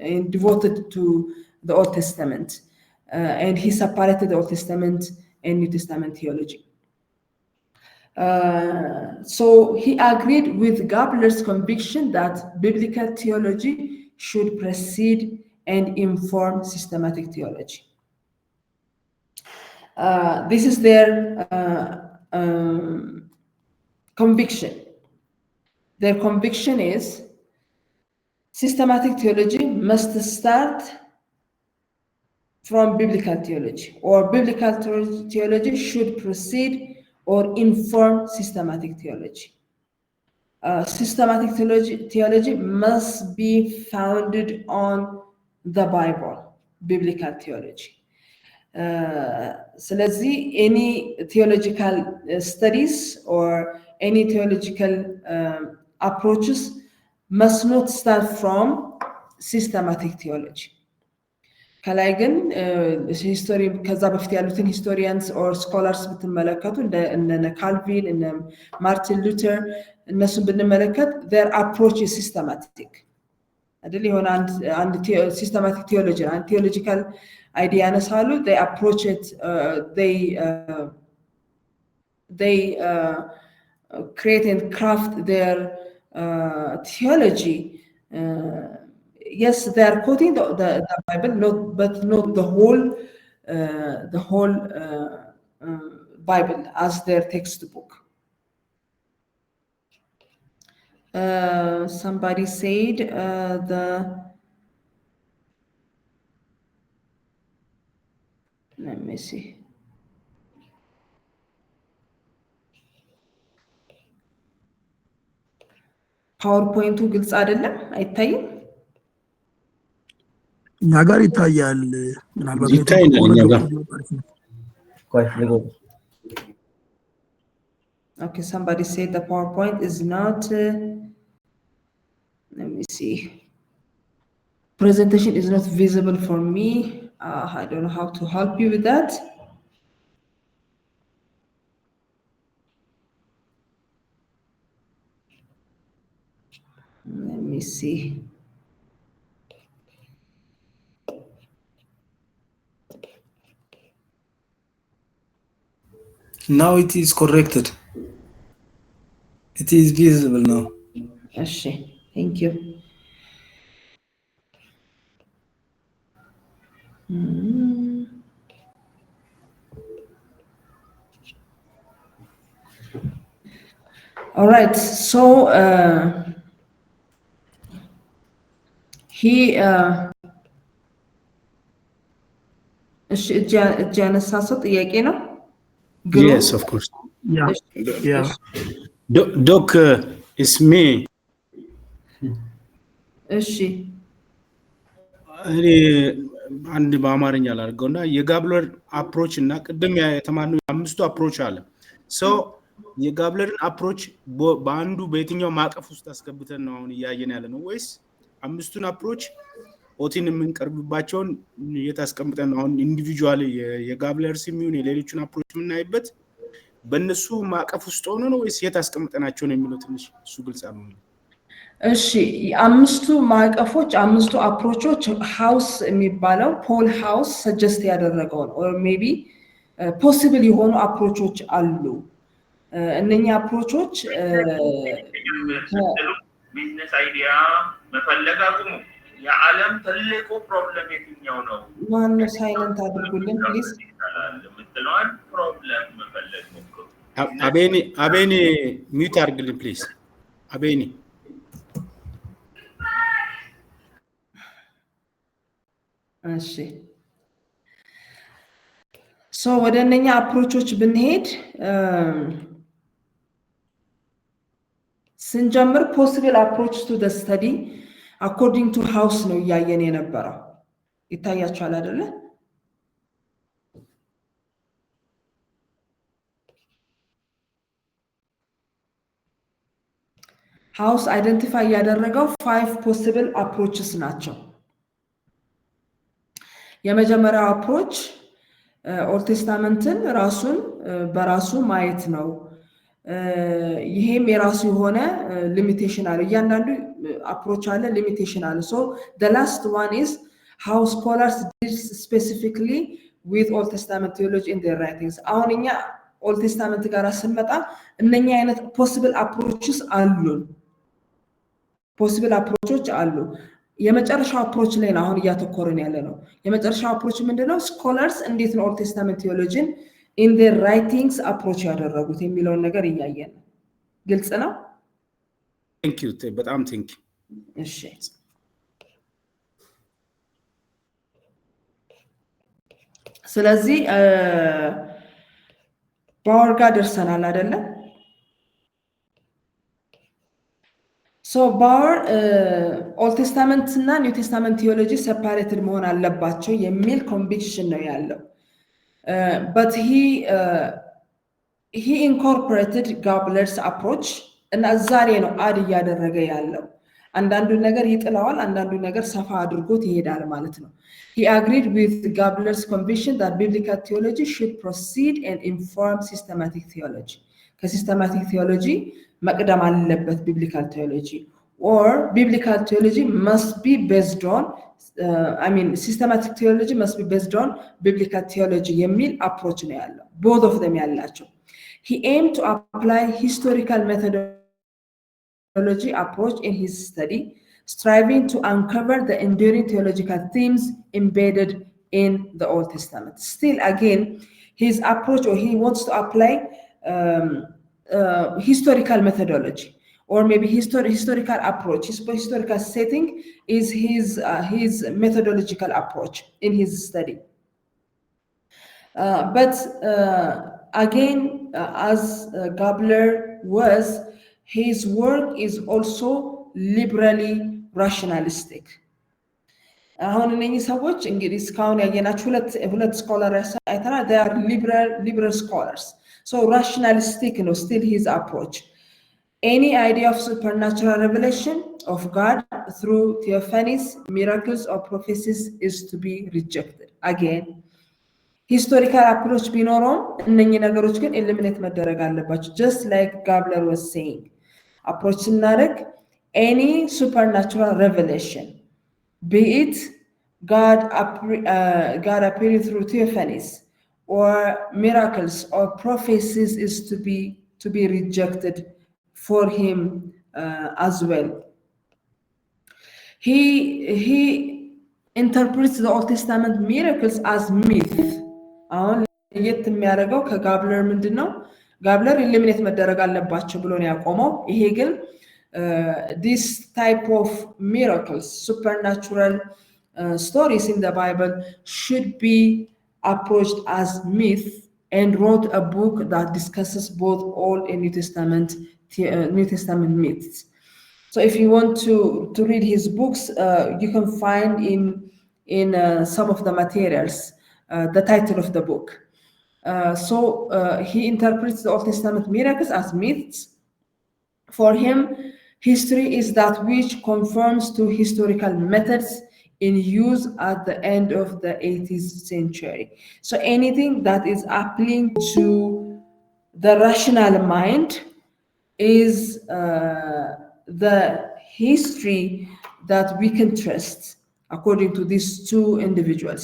and devoted to the Old Testament, and he separated the Old Testament and New Testament theology. So he agreed with Gabler's conviction that biblical theology should precede and inform systematic theology. This is their conviction. Their conviction is systematic theology must start from biblical theology, or biblical theology should precede or inform systematic theology. Systematic theology must be founded on the Bible, biblical theology. ስለዚህ any theological studies or any theological approaches must not start from systematic theology. ከላይ ግን ሂስቶሪ ከዛ በፊት ያሉትን ሂስቶሪያንስ ኦር ስኮላርስ ብትመለከቱ እነ ካልቪን እነ ማርቲን ሉተር እነሱን ብንመለከት their approach is systematic አይደል? የሆነ አንድ ሲስተማቲክ ቴዎሎጂ አንድ ቴዎሎጂካል አይዲያ ያነሳሉ። they approach it, they create and craft their theology. Yes, they are quoting the Bible, but not the whole Bible as their textbook. Somebody said let me see. ፓወርፖይንቱ ግልጽ አይደለም፣ አይታይም። እኛ ጋር ይታያል። ምናልባት Okay, somebody said the PowerPoint is not let me see. Presentation is not visible for me. I don't know how to help you with that. Let me see. Now it is corrected. It is visible now. Thank you. All right, so he እጅ ያነሳ ሰው ጥያቄ ነው? Yes, of course. Yeah. Doc, it's me. እሺ እኔ አንድ በአማርኛ ላድርገውና የጋብለር አፕሮች እና ቅድም የተማርነው አምስቱ አፕሮች አለ ሶ የጋብለርን አፕሮች በአንዱ በየትኛው ማቀፍ ውስጥ አስገብተን ነው አሁን እያየን ያለ ነው ወይስ አምስቱን አፕሮች ኦቲን የምንቀርብባቸውን የታስቀምጠን አሁን ኢንዲቪጁዋሊ የጋብለር ሲሚውን የሌሎችን አፕሮች የምናይበት በእነሱ ማቀፍ ውስጥ ሆኖ ነው ወይስ የታስቀምጠናቸው ነው የሚለው ትንሽ እሱ ግልጽ ነው እሺ አምስቱ ማቀፎች አምስቱ አፕሮቾች ሃውስ የሚባለው ፖል ሃውስ ሰጀስት ያደረገው ኦር ሜቢ ፖሲብል የሆኑ አፕሮቾች አሉ እነኛ አፕሮቾች ቢዝነስ አይዲያ መፈለጋቁሙ የዓለም ትልቁ ፕሮብለም የትኛው ነው ማን ሳይለንት አድርጉልን ፕሊዝ ለምትለዋን ፕሮብለም መፈለግ ሞክሩ አቤኒ ሚውት አድርግልን ፕሊዝ አቤኒ እሺ ሶ ወደ እነኛ አፕሮቾች ብንሄድ ስንጀምር possible approach to the study according to house ነው ያየን የነበረው ይታያችኋል አይደለ house identify ያደረገው 5 possible approaches ናቸው የመጀመሪያው አፕሮች ኦልድ ቴስታመንትን ራሱን በራሱ ማየት ነው ይሄም የራሱ የሆነ ሊሚቴሽን አለ እያንዳንዱ አፕሮች አለ ሊሚቴሽን አለ so the last one is how scholars deal specifically with old testament theology in their writings አሁንኛ ኦልድ ቴስታመንት ጋር ስንመጣ እነኛ አይነት possible approaches አሉ የመጨረሻው አፕሮች ላይ ነው አሁን ያተኮረን ያለ ነው የመጨረሻው አፕሮች ምንድነው ስኮላርስ እንዴት ነው ኦልድ ቴስታመንት ቴዎሎጂን in their writings approach ያደረጉት የሚለውን ነገር እያየን ግልጽ ነው thank you በጣም thank you እሺ ስለዚህ ባወር ጋር ደርሰናል አይደለ so Bauer Old Testament እና New Testament theology separated መሆን አለባቸው የሚል conviction ነው ያለው but he incorporated Gabler's approach እና ዛሬ ነው አድ ያደረገ ያለው አንዳንዱ ነገር ይጥላዋል አንዳንዱ ነገር ሰፋ አድርጎት ይሄዳል ማለት ነው he agreed with Gabler's conviction that biblical theology should proceed and inform systematic theology ከsystematic theology መቅደም አለበት biblical theology or biblical theology must be based on systematic theology must be based on biblical theology የሚል approach ነው ያለው both of them ያላቸው he aimed to apply historical methodology approach in his study striving to uncover the enduring theological themes embedded in the Old Testament still again his approach or he wants to apply historical methodology or maybe historical approach his historical setting is his methodological approach in his study but again as Gabler was his work is also liberally rationalistic አሁን እነኚህ ሰዎች እንግዲህ እስካሁን ያየናችሁ ሁለት ስኮላርስ አይተናል they are liberal scholars so rationalistic no still his approach any idea of supernatural revelation of God through theophanies miracles or prophecies is to be rejected again historical approach ቢኖረው እነኚህ ነገሮች ግን eliminate መደረግ አለባቸው just like Gabler was saying approach ስናደርግ any supernatural revelation be it God appearing through theophanies or miracles or prophecies is to be rejected for him as well he interprets the Old Testament miracles as myth አሁን ለየት የሚያደርገው ከጋብለር ምንድነው ጋብለር eliminate መደረግ አለባቸው ብሎ ነው ያቆመው ይሄ ግን this type of miracles, supernatural stories in the Bible should be approached as myth, and wrote a book that discusses both Old and New Testament myths. So if you want to read his books, you can find in some of the materials the title of the book. So he interprets the Old Testament miracles as myths. For him, history is that which conforms to historical methods in use at the end of the 18th century. So anything that is appealing to the rational mind is the history that we can trust, according to these two individuals.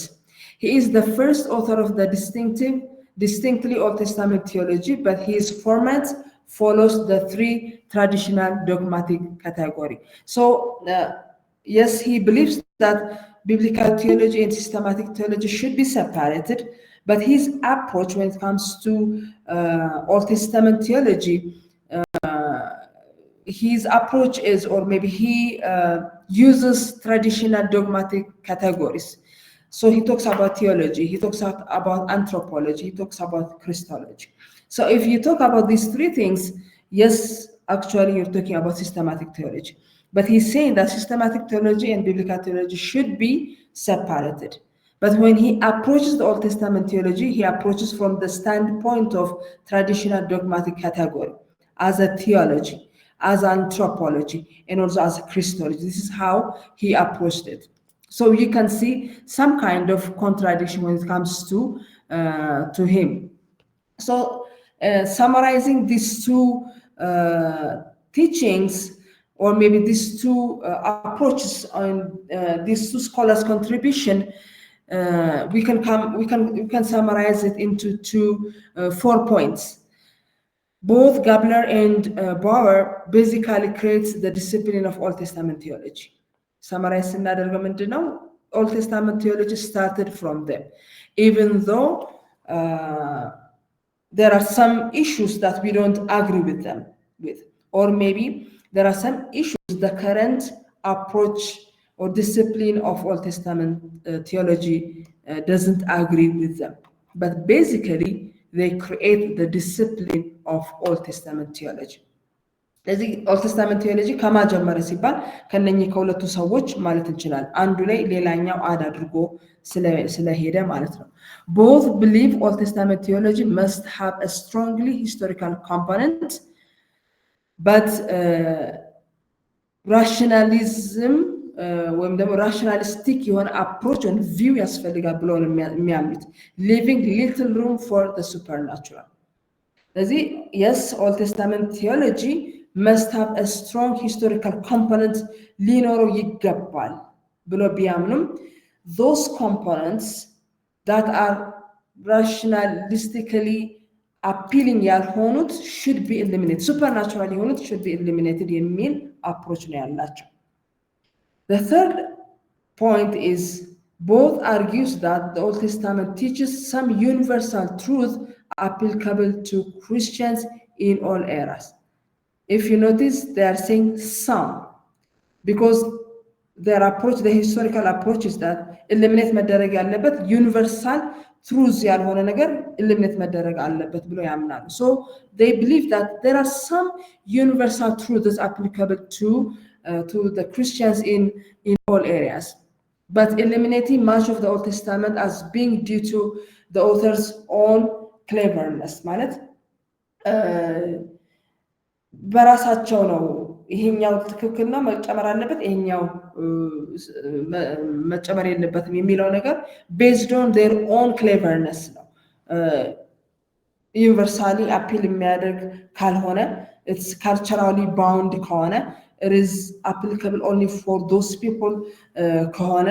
He is the first author of the distinctly Old Testament theology, but his format follows the three traditional dogmatic category. So yes, he believes that biblical theology and systematic theology should be separated, but his approach when it comes to Old Testament theology, his approach is, or maybe he uses traditional dogmatic categories. So he talks about theology, he talks about anthropology, he talks about Christology. So if you talk about these three things, yes, actually you're talking about systematic theology. But he's saying that systematic theology and biblical theology should be separated. But when he approaches the Old Testament theology, he approaches from the standpoint of traditional dogmatic category, as a theology, as anthropology, and also as a Christology. This is how he approached it. So you can see some kind of contradiction when it comes to him. So summarizing these two teachings, or maybe these two approaches on these two scholars' contribution, we can summarize it into 4 points. Both Gabler and Bauer basically creates the discipline of Old Testament theology. Summarize ስናደርገው ምንድነው? Old Testament theology started from them, even though there are some issues that we don't agree with them with, or maybe there are some issues the current approach or discipline of Old Testament theology doesn't agree with them. But basically, they create the discipline of Old Testament theology. ስለዚህ ኦልድ ተስታመንት ቴዎሎጂ ከማጀመረ ሲባል ከነኚህ ከሁለቱ ሰዎች ማለት እንችላለን አንዱ ላይ ሌላኛው አድ አድርጎ ስለሄደ ማለት ነው። Both believe Old Testament theology must have a strongly historical component, but rationalism ወይም ደግሞ rationalistic የሆነ approach and view ያስፈልጋል ብለው ነው የሚያምኑት, leaving little room for the supernatural. ስለዚህ yes, Old Testament theology must have a strong historical component ሊኖረው ይገባል ብሎ ቢያምኑም those components that are rationalistically appealing ያልሆኑት should be eliminated, supernatural የሆኑት should be eliminated የሚል approach ነው ያላቸው። The third point is both argues that the Old Testament teaches some universal truth applicable to Christians in all eras. If you notice, they are saying some, because their approach, the historical approach is that eliminate መደረግ ያለበት universal truth ያልሆነ ነገር eliminate መደረግ አለበት ብሎ ያምናሉ። So they believe that there are some universal truths applicable to the Christians in all areas, but eliminating much of the Old Testament as being due to the author's own cleverness ማለት በራሳቸው ነው ይሄኛው ትክክልና መጨመር አለበት ይሄኛው መጨመር የለበትም የሚለው ነገር based on their own cleverness ነው። universally appeal የሚያደርግ ካልሆነ it's culturally bound ከሆነ it is applicable only for those people ከሆነ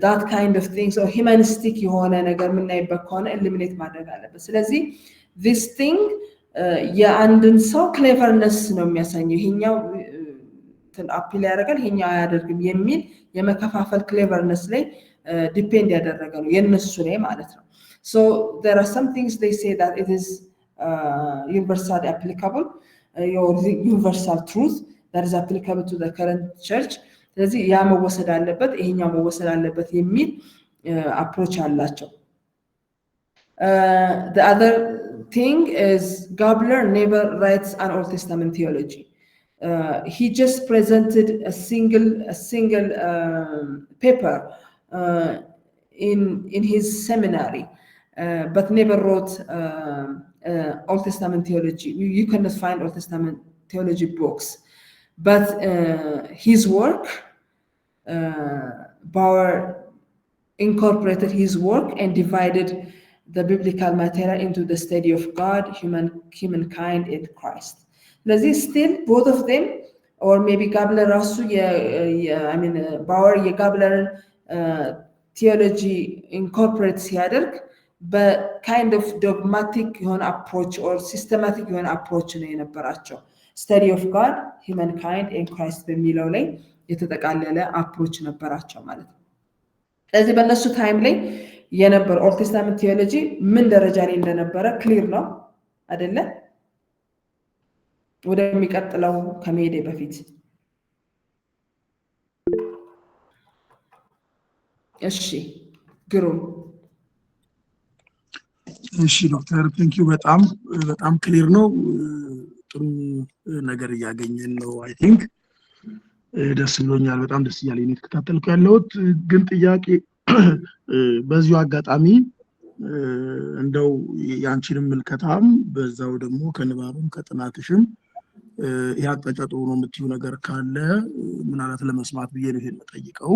that kind of things, or humanistic የሆነ ነገር የምናይበት ከሆነ eliminate ማድረግ አለበት። ስለዚህ this thing የአንድን ሰው ክሌቨርነስ ነው የሚያሳየው ይሄኛው አፒል ያደርጋል ይሄኛው አያደርግም የሚል የመከፋፈል ክሌቨርነስ ላይ ዲፔንድ ያደረገ ነው የነሱ ላይ ማለት ነው። So there are some things they say that it is universally applicable or the universal truth, that is applicable to the current church ስለዚህ ያ መወሰድ አለበት ይሄኛው መወሰድ አለበት የሚል approach አላቸው the other thing is Gabler never writes an Old Testament theology he just presented a single paper in his seminary but never wrote Old Testament theology. You cannot find Old Testament theology books. But his work, Bauer incorporated his work and divided the biblical material into the study of God, humankind, and Christ. Still, both of them, or maybe Gabler also, Bauer, Gabler theology incorporates Yaderk, but kind of dogmatic approach or systematic approach ነው የነበራቸው study of God humankind and Christ በሚለው ላይ የተጠቃለለ approach ነበራቸው ማለት ነው ስለዚህ በእነሱ ታይም ላይ የነበረ ኦልድ ቴስታመንት ቲዮሎጂ ምን ደረጃ ላይ እንደነበረ ክሊር ነው አይደለ ወደሚቀጥለው ከመሄዴ በፊት እሺ ግሩም እሺ ዶክተር ቴንክ ዩ በጣም ክሊር ነው ጥሩ ነገር ያገኘን ነው አይ ቲንክ ደስ ብሎኛል በጣም ደስ ይላል እኔ ተከታተልኩ ያለሁት ግን ጥያቄ በዚሁ አጋጣሚ እንደው ያንቺንም መልከታም በዛው ደግሞ ከንባብም ከጥናትሽም ያጣጫጡ ነው የምትዩ ነገር ካለ ምናልባት ለመስማት ብዬ ነው የምጠይቀው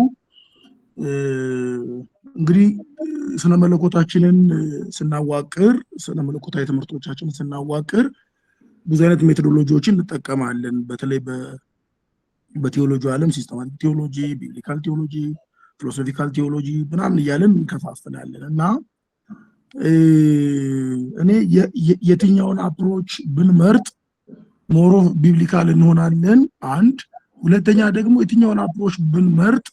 እንግዲህ ስነ መለኮታችንን ስናዋቅር ስነ መለኮታዊ ትምህርቶቻችንን ስናዋቅር ብዙ አይነት ሜቶዶሎጂዎችን እንጠቀማለን በተለይ በቲዮሎጂ ዓለም ሲስተማቲክ ቲዮሎጂ ቢብሊካል ቲዮሎጂ ፊሎሶፊካል ቲዮሎጂ ምናምን እያለን እንከፋፍላለን እና እኔ የትኛውን አፕሮች ብንመርጥ ሞሮ ቢብሊካል እንሆናለን አንድ ሁለተኛ ደግሞ የትኛውን አፕሮች ብንመርጥ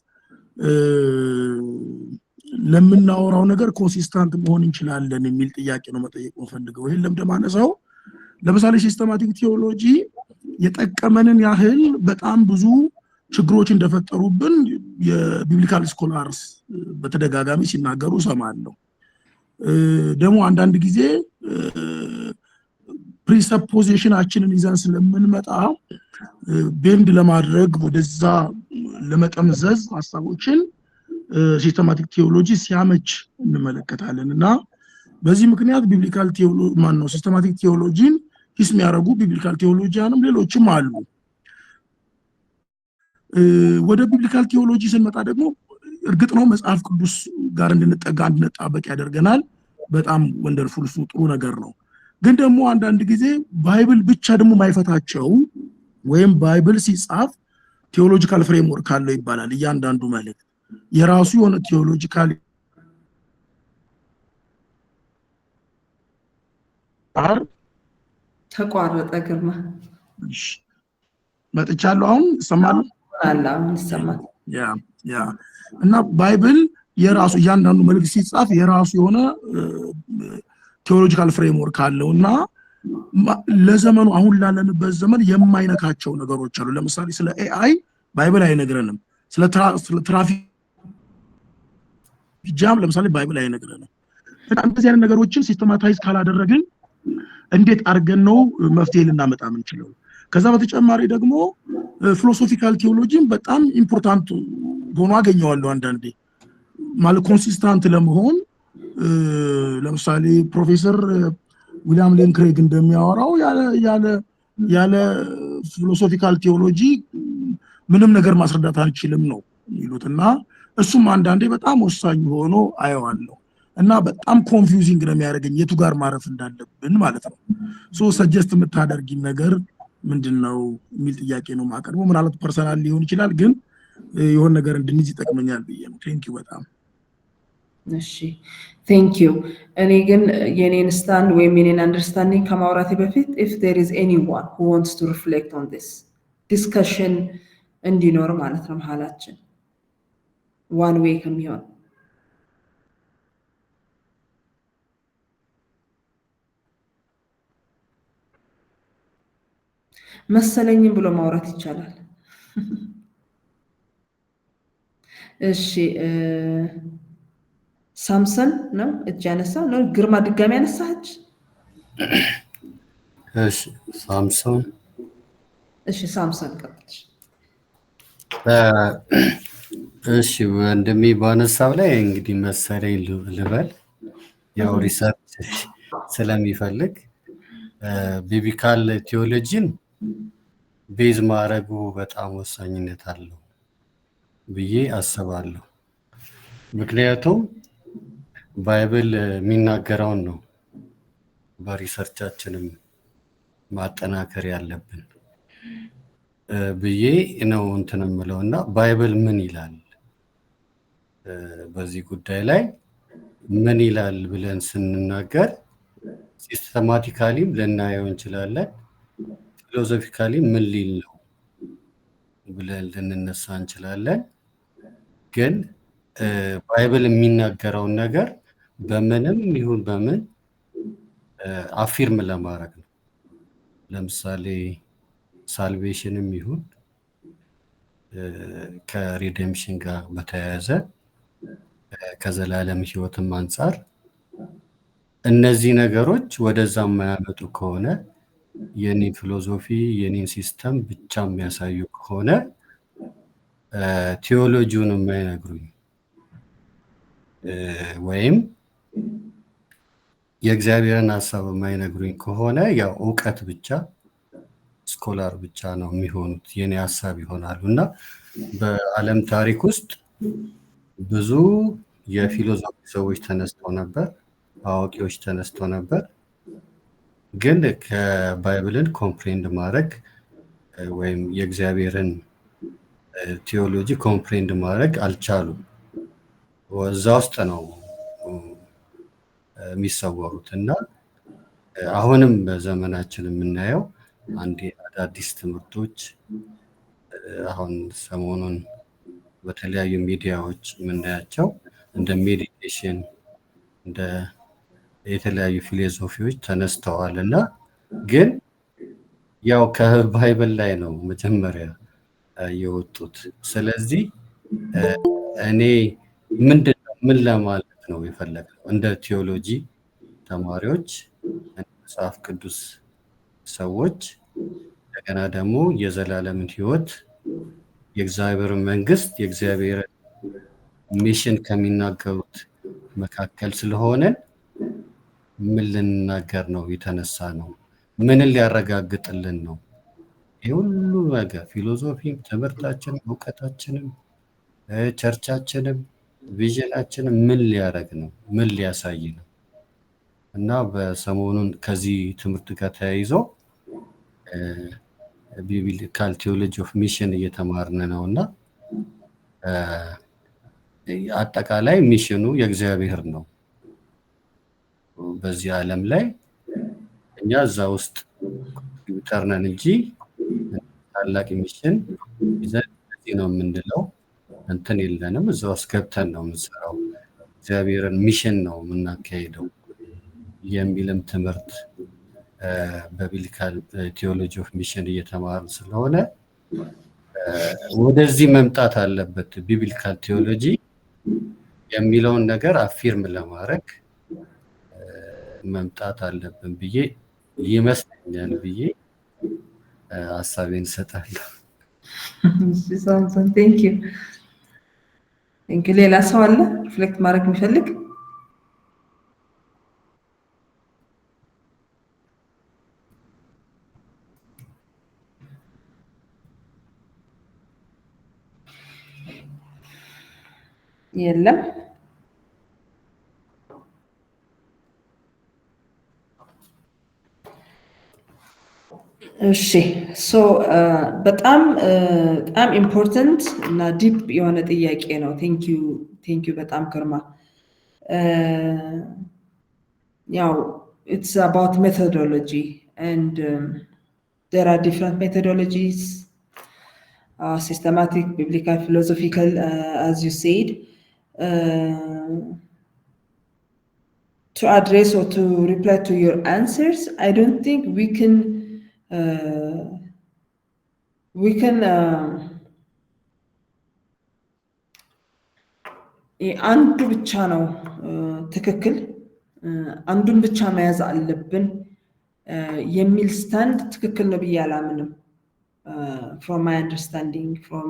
ለምናወራው ነገር ኮንሲስታንት መሆን እንችላለን የሚል ጥያቄ ነው መጠየቅ ፈልገው ይሄን ለምደማነሳው ለምሳሌ ሲስተማቲክ ቲዮሎጂ የጠቀመንን ያህል በጣም ብዙ ችግሮች እንደፈጠሩብን የቢብሊካል ስኮላርስ በተደጋጋሚ ሲናገሩ ሰማለሁ ደግሞ አንዳንድ ጊዜ ፕሪሰፖዚሽናችንን ይዘን ስለምንመጣ ቤንድ ለማድረግ ወደዛ ለመጠምዘዝ ሐሳቦችን ሲስተማቲክ ቲዮሎጂ ሲያመች እንመለከታለን እና በዚህ ምክንያት ቢብሊካል ቲዮሎጂ ማነው ሲስተማቲክ ቲዮሎጂን ሂስ የሚያረጉ ቢብሊካል ቲዮሎጂያንም ሌሎችም አሉ ወደ ቢብሊካል ቲዮሎጂ ስንመጣ ደግሞ እርግጥ ነው መጽሐፍ ቅዱስ ጋር እንድንጣበቅ ያደርገናል በጣም ወንደርፉል ጥሩ ነገር ነው ግን ደግሞ አንዳንድ ጊዜ ባይብል ብቻ ደግሞ ማይፈታቸው ወይም ባይብል ሲጻፍ ቲዮሎጂካል ፍሬምወርክ አለው ይባላል እያንዳንዱ መልእክት የራሱ የሆነ ቲዮሎጂካል ተቋረጠ ግርማ መጥቻለሁ አሁን ሰማለሁ አላም ይሰማል ያ እና ባይብል የራሱ እያንዳንዱ መልእክት ሲጻፍ የራሱ የሆነ ቴዎሎጂካል ፍሬምወርክ አለውና ለዘመኑ አሁን ላለንበት ዘመን የማይነካቸው ነገሮች አሉ ለምሳሌ ስለ ኤአይ ባይብል አይነግረንም ስለ ትራፊክ ጃም ለምሳሌ ባይብል አይነግረንም እና እንደዚህ አይነት ነገሮችን ሲስተማታይዝ ካላደረግን እንዴት አርገን ነው መፍትሄ ልናመጣ ምንችለው ከዛ በተጨማሪ ደግሞ ፊሎሶፊካል ቲዮሎጂን በጣም ኢምፖርታንት ሆኖ አገኘዋለሁ አንዳንዴ ማለት ኮንሲስታንት ለመሆን ለምሳሌ ፕሮፌሰር ዊሊያም ሌን ክሬግ እንደሚያወራው ያለ ፊሎሶፊካል ቲዮሎጂ ምንም ነገር ማስረዳት አንችልም ነው ይሉትና እሱም አንዳንዴ በጣም ወሳኝ ሆኖ አየዋለሁ እና በጣም ኮንፊውዚንግ ነው የሚያደርገኝ የቱ ጋር ማረፍ እንዳለብን ማለት ነው ሶ ሰጀስት የምታደርጊ ነገር ምንድነው የሚል ጥያቄ ነው ማቀርበው ምናልባት ፐርሰናል ሊሆን ይችላል ግን የሆነ ነገር እንድንይዝ ይጠቅመኛል ብዬ ነው ቴንክ ዩ በጣም እሺ ቴንክ ዩ እኔ ግን የኔን ስታንድ ወይም የኔን አንደርስታንዲንግ ከማውራቴ በፊት if there is anyone who wants to reflect on this discussion እንዲኖር ማለት ነው መሐላችን one way ከሚሆን መሰለኝም ብሎ ማውራት ይቻላል። እሺ ሳምሰን ነው እጅ ያነሳው ነው። ግርማ ድጋሚ ያነሳች። እሺ ሳምሶን እሺ ሳምሰን ቀጥልሽ። እሺ ወንድሜ ባነሳው ላይ እንግዲህ መሰለኝ ልበል ያው ሪሰርች ስለሚፈልግ ቢብሊካል ቴዎሎጂን ቤዝ ማድረጉ በጣም ወሳኝነት አለው ብዬ አስባለሁ። ምክንያቱም ባይብል የሚናገረውን ነው በሪሰርቻችንም ማጠናከር ያለብን ብዬ ነው እንትን የምለውና ባይብል ምን ይላል በዚህ ጉዳይ ላይ ምን ይላል ብለን ስንናገር ሲስተማቲካሊም ልናየው እንችላለን። ፊሎሶፊካሊ ምን ሊል ነው ብለን ልንነሳ እንችላለን። ግን ባይብል የሚናገረውን ነገር በምንም ይሁን በምን አፊርም ለማድረግ ነው። ለምሳሌ ሳልቬሽንም ይሁን ከሪዴምሽን ጋር በተያያዘ ከዘላለም ህይወትም አንጻር እነዚህ ነገሮች ወደዛ የማያመጡ ከሆነ የኔን ፊሎሶፊ የኔን ሲስተም ብቻ የሚያሳዩ ከሆነ ቴዎሎጂውን የማይነግሩኝ ወይም የእግዚአብሔርን ሐሳብ የማይነግሩኝ ከሆነ ያው እውቀት ብቻ ስኮላር ብቻ ነው የሚሆኑት፣ የኔ ሐሳብ ይሆናሉ። እና በዓለም ታሪክ ውስጥ ብዙ የፊሎሶፊ ሰዎች ተነስተው ነበር፣ አዋቂዎች ተነስተው ነበር። ግን ከባይብልን ኮምፕሬንድ ማድረግ ወይም የእግዚአብሔርን ቴዎሎጂ ኮምፕሬንድ ማድረግ አልቻሉም። እዛ ውስጥ ነው የሚሰወሩት። እና አሁንም በዘመናችን የምናየው አንድ አዳዲስ ትምህርቶች አሁን ሰሞኑን በተለያዩ ሚዲያዎች የምናያቸው እንደ ሜዲቴሽን እንደ የተለያዩ ፊሎሶፊዎች ተነስተዋል። እና ግን ያው ከባይብል ላይ ነው መጀመሪያ የወጡት። ስለዚህ እኔ ምን ለማለት ነው የፈለግነው እንደ ቴዎሎጂ ተማሪዎች፣ መጽሐፍ ቅዱስ ሰዎች እንደገና ደግሞ የዘላለምን ህይወት የእግዚአብሔር መንግስት የእግዚአብሔር ሚሽን ከሚናገሩት መካከል ስለሆነ ምን ልንናገር ነው የተነሳ ነው? ምንን ሊያረጋግጥልን ነው? የሁሉ ነገር ፊሎሶፊም፣ ትምህርታችንም፣ እውቀታችንም፣ ቸርቻችንም፣ ቪዥናችንም ምን ሊያደርግ ነው? ምን ሊያሳይ ነው? እና በሰሞኑን ከዚህ ትምህርት ጋር ተያይዞ ቢብሊካል ቴዎሎጂ ኦፍ ሚሽን እየተማርን ነው። እና አጠቃላይ ሚሽኑ የእግዚአብሔር ነው በዚህ ዓለም ላይ። እኛ እዛ ውስጥ ኮንትሪቢዩተር ነን እንጂ ታላቅ ሚሽን ይዘን እዚህ ነው የምንለው እንትን የለንም። እዛ ውስጥ ገብተን ነው የምንሰራው፣ እግዚአብሔርን ሚሽን ነው የምናካሄደው የሚልም ትምህርት በቢብሊካል ቴዎሎጂ ኦፍ ሚሽን እየተማርን ስለሆነ ወደዚህ መምጣት አለበት። ቢብሊካል ቴዎሎጂ የሚለውን ነገር አፊርም ለማድረግ መምጣት አለብን ብዬ ይመስለኛል ብዬ ሀሳቤን እሰጣለሁ። ሳምሰን ቴንክ ዩ። ሌላ ሰው አለ ሪፍሌክት ማድረግ የሚፈልግ? የለም። እሺ ሶ በጣም ኢምፖርታንት እና ዲፕ የሆነ ጥያቄ ነው። ቴንክ ዩ በጣም ግርማ። ያው ኢትስ አባውት ሜቶዶሎጂ and there are different methodologies, systematic, biblical, philosophical, as you said. To address or to reply to your answers, I don't think we can we can አንዱ ብቻ ነው ትክክል አንዱን ብቻ መያዝ አለብን የሚል ስታንድ ትክክል ነው ብዬ አላምንም from my understanding from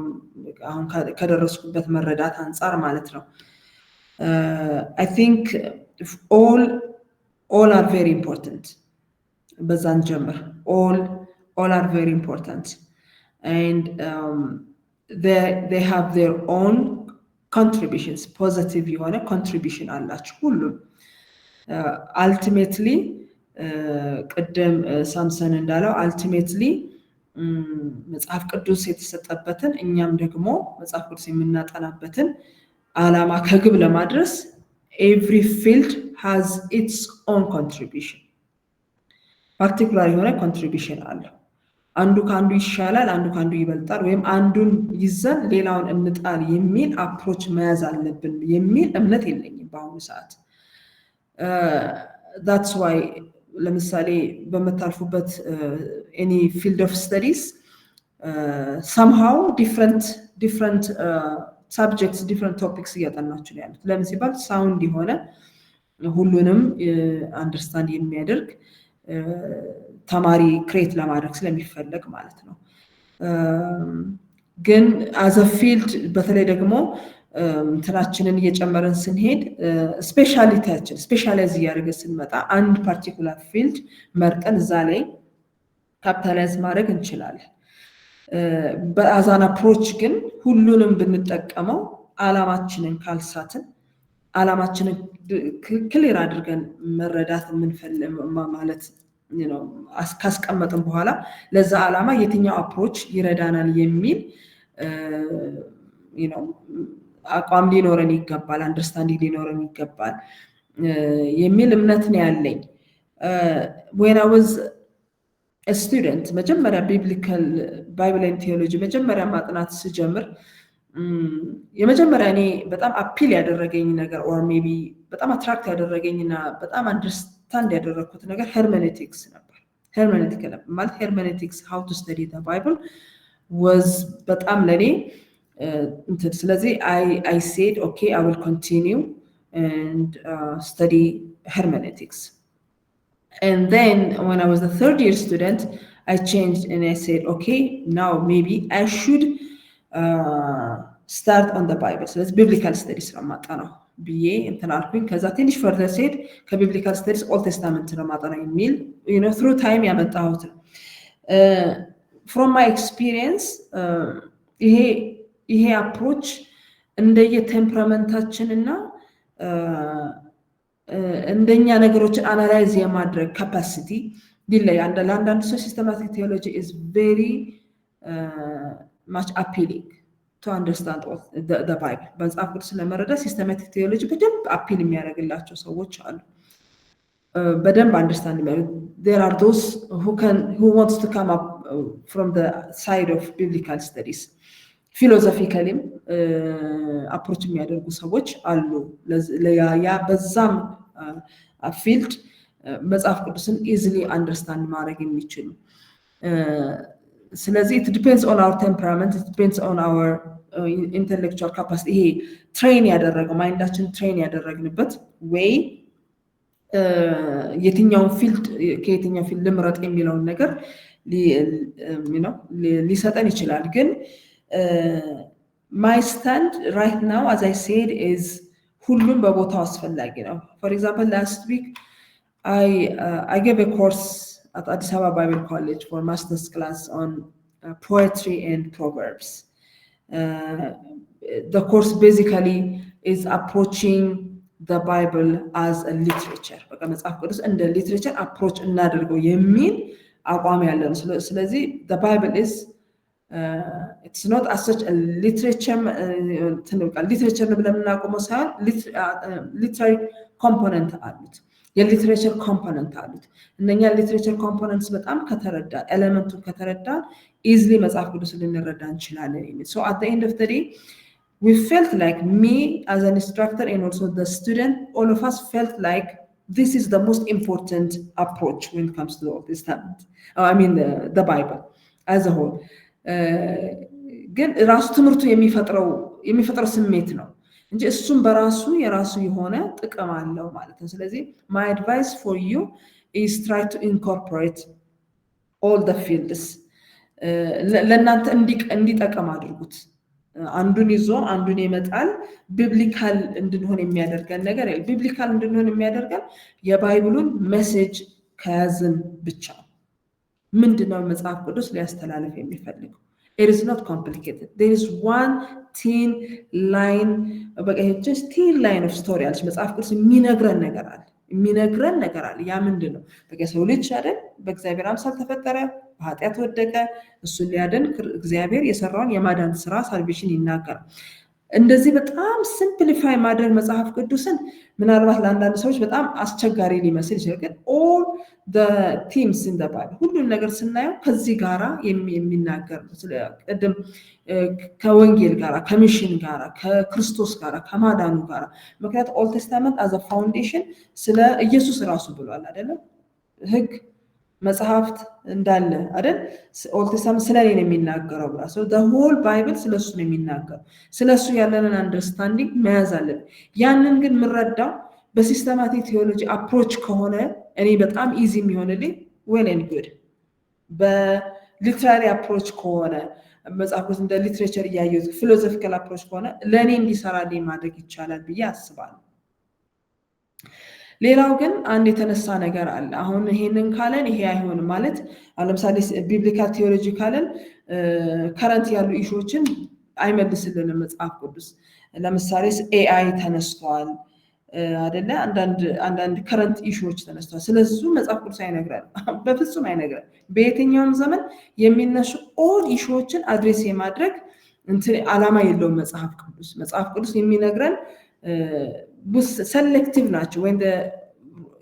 አሁን ከደረስኩበት መረዳት አንፃር ማለት ነው I think if all are very important በዛን ጀምር all are very important and they have their own contributions positive የሆነ contribution አላችሁ ሁሉም ultimately ቅድም ሳምሰን እንዳለው ultimately መጽሐፍ ቅዱስ የተሰጠበትን እኛም ደግሞ መጽሐፍ ቅዱስ የምናጠናበትን ዓላማ ከግብ ለማድረስ every field has its own contribution particular የሆነ contribution አለው አንዱ ካንዱ ይሻላል አንዱ ካንዱ ይበልጣል ወይም አንዱን ይዘን ሌላውን እንጣል የሚል አፕሮች መያዝ አለብን የሚል እምነት የለኝም በአሁኑ ሰዓት that's why ለምሳሌ በመታልፉበት any field of studies somehow different subjects different topics እያጠናችሁ ነው ያሉት ለምን ሲባል ሳውንድ የሆነ ሁሉንም አንደርስታንድ የሚያደርግ ተማሪ ክሬት ለማድረግ ስለሚፈልግ ማለት ነው ግን as a field በተለይ ደግሞ እንትናችንን እየጨመረን ስንሄድ ስፔሻሊቲያችን ስፔሻላይዝ እያደረገ ስንመጣ አንድ ፓርቲኩላር ፊልድ መርጠን እዛ ላይ ካፒታላይዝ ማድረግ እንችላለን በአዛን አፕሮች ግን ሁሉንም ብንጠቀመው ዓላማችንን ካልሳትን ዓላማችንን ክሊር አድርገን መረዳት የምንፈልግ ማለት ካስቀመጥን በኋላ ለዛ ዓላማ የትኛው አፕሮች ይረዳናል የሚል አቋም ሊኖረን ይገባል አንደርስታንዲንግ ሊኖረን ይገባል የሚል እምነት ነው ያለኝ when I was a student መጀመሪያ biblical bible and theology መጀመሪያ ማጥናት ስጀምር የመጀመሪያ እኔ በጣም አፒል ያደረገኝ ነገር or maybe በጣም አትራክት ያደረገኝና በጣም አንደርስታንድ ያደረኩት ነገር hermeneutics ነበር hermeneutics how to study the bible was በጣም ለኔ ስለዚህ I said okay I will continue and study hermeneutics and then when I was a third year student I changed and I said okay now maybe I should start on the bible so that's biblical studies ለማጣናው ብዬ እንትን አልኩኝ ከዛ ትንሽ further said ከbiblical studies old testament ለማጣናው የሚል through time ያመጣሁት from my experience ይሄ አፕሮች እንደየ ቴምፐራመንታችንና እንደኛ ነገሮችን አናላይዝ የማድረግ ካፓሲቲ ዲለያንድ ለአንዳንድ ሰው ሲስተማቲክ ቴዎሎጂ is very much appealing to understand the bible መጽሐፍ ቅዱስ ለመረዳት ሲስተማቲክ ቴዎሎጂ በደንብ አፒል የሚያደርግላቸው ሰዎች አሉ በደንብ አንደርስታንድ there are those who wants to come up from the side of biblical studies philosophically approach የሚያደርጉ ሰዎች አሉ ያ በዛም field መጽሐፍ ቅዱስን easily understand ማድረግ የሚችሉ ስለዚህ it depends on our temperament it depends on our intellectual capacity ይሄ ትሬን ያደረገው ማይንዳችን ትሬን ያደረግንበት way የትኛውን ፊልድ ከየትኛው ፊልድ ልምረጥ የሚለውን ነገር ሊሰጠን ይችላል ግን my stand right now as I said is ሁሉም በቦታው አስፈላጊ ነው for example last week I gave a course at Addis Ababa Bible College for master's class on poetry and proverbs the course basically is approaching the bible as a literature በቃ መጽሐፍ ቅዱስ እንደ literature approach እናደርገው የሚል አቋም ያለን ስለዚህ the bible is it's not as such a literature literature ብለን እናቆመው ሳይሆን literary component አሉት የሊትሬቸር ኮምፖነንት አሉት እነኛ ሊትሬቸር ኮምፖነንትስ በጣም ከተረዳ ኤሌመንቱን ከተረዳ easily መጽሐፍ ቅዱስ ልንረዳ እንችላለን so at the end of the day we felt like me as an instructor and also the student all of us felt like this is the most important approach when it comes to the Old Testament I mean the Bible as a whole ግን ራሱ ትምህርቱ የሚፈጥረው ስሜት ነው እንጂ እሱም በራሱ የራሱ የሆነ ጥቅም አለው ማለት ነው። ስለዚህ my advice for you is try to incorporate all the fields ለእናንተ እንዲጠቅም አድርጉት። አንዱን ይዞ አንዱን ይመጣል ቢብሊካል እንድንሆን የሚያደርገን ነገር ቢብሊካል እንድንሆን የሚያደርገን የባይብሉን ሜሴጅ ከያዝን ብቻ ምንድነው መጽሐፍ ቅዱስ ሊያስተላልፍ የሚፈልገው? It is not complicated. There is one thin line, just thin line of story አለች መጽሐፍ ቅዱስ የሚነግረን ነገር አለ። ያ ምንድነው? ሰው ልጅ አይደል በእግዚአብሔር አምሳል ተፈጠረ፣ በኃጢአት ወደቀ፣ እሱን ሊያድን እግዚአብሔር የሰራውን የማዳን ስራ ሳልቬሽን ይናገራል። እንደዚህ በጣም ሲምፕሊፋይ ማድረግ መጽሐፍ ቅዱስን ምናልባት ለአንዳንድ ሰዎች በጣም አስቸጋሪ ሊመስል ይችላል። ግን all the themes in the Bible ሁሉን ነገር ስናየው ከዚህ ጋራ የሚናገር ነው። ቅድም ከወንጌል ጋራ፣ ከሚሽን ጋራ፣ ከክርስቶስ ጋራ፣ ከማዳኑ ጋራ ምክንያቱም ኦልድ ቴስታመንት as a foundation ስለ ኢየሱስ ራሱ ብሏል አይደለም? ህግ መጽሐፍት እንዳለ አይደል? ኦልድ ቴስታመንት ስለኔ ነው የሚናገረው ብላ the whole Bible ስለሱ ነው የሚናገረው። ስለሱ ያለንን አንደርስታንዲንግ መያዝ አለብን። ያንን ግን ምረዳው በሲስተማቲክ ቴዎሎጂ አፕሮች ከሆነ እኔ በጣም ኢዚ የሚሆንልኝ well and good። በሊትራሪ አፕሮች ከሆነ መጽሐፍ ቅዱስ እንደ ሊትሬቸር እያየሁት ፊሎሶፊካል አፕሮች ከሆነ ለእኔ እንዲሰራልኝ ማድረግ ይቻላል ብዬ አስባለሁ። ሌላው ግን አንድ የተነሳ ነገር አለ። አሁን ይሄንን ካለን ይሄ አይሆንም ማለት ለምሳሌ ቢብሊካል ቴዎሎጂ ካለን ከረንት ያሉ ኢሹዎችን አይመልስልንም መጽሐፍ ቅዱስ። ለምሳሌ ኤአይ ተነስቷል አይደለ? አንዳንድ ከረንት ኢሹዎች ተነስተዋል። ስለዚህ መጽሐፍ ቅዱስ አይነግረን፣ በፍጹም አይነግረን። በየትኛውም ዘመን የሚነሱ ኦል ኢሹዎችን አድሬስ የማድረግ ዓላማ የለውም መጽሐፍ ቅዱስ። መጽሐፍ ቅዱስ የሚነግረን ሰሌክቲቭ ናቸው ወይም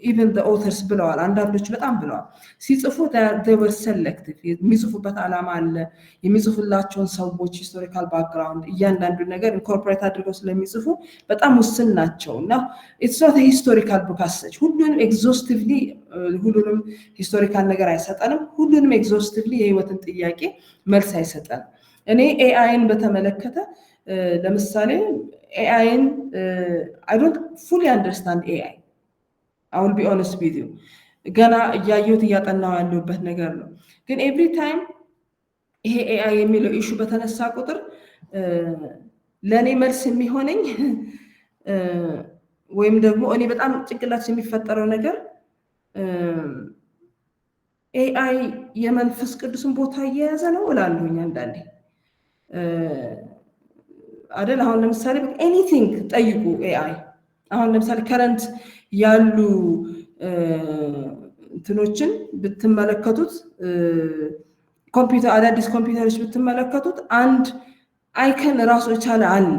even the authors ብለዋል፣ አንዳንዶች በጣም ብለዋል ሲጽፉ they were selective። የሚጽፉበት ዓላማ አለ፣ የሚጽፉላቸውን ሰዎች ሂስቶሪካል ባክግራውንድ እያንዳንዱ ነገር ኢንኮርፖሬት አድርገው ስለሚጽፉ በጣም ውስን ናቸው እና it's not a historical book as such። ሁሉንም ኤግዞስቲቭሊ ሁሉንም ሂስቶሪካል ነገር አይሰጠንም፣ ሁሉንም ኤግዞስቲቭሊ የህይወትን ጥያቄ መልስ አይሰጠንም። እኔ ኤአይን በተመለከተ ለምሳሌ ኤአይን I don't fully understand AI. I will be honest with you. ገና እያየሁት እያጠናው ያለሁበት ነገር ነው። ግን ኤቭሪ ታይም ይሄ ኤአይ የሚለው ኢሹ በተነሳ ቁጥር ለእኔ መልስ የሚሆነኝ ወይም ደግሞ እኔ በጣም ጭንቅላት የሚፈጠረው ነገር ኤአይ የመንፈስ ቅዱስን ቦታ እየያዘ ነው እላለሁኝ አንዳንዴ አይደል? አሁን ለምሳሌ ኤኒቲንግ ጠይቁ ኤአይ። አሁን ለምሳሌ ከረንት ያሉ እንትኖችን ብትመለከቱት ኮምፒውተር አዳዲስ ኮምፒውተሮች ብትመለከቱት አንድ አይከን ራሱ የቻለ አለ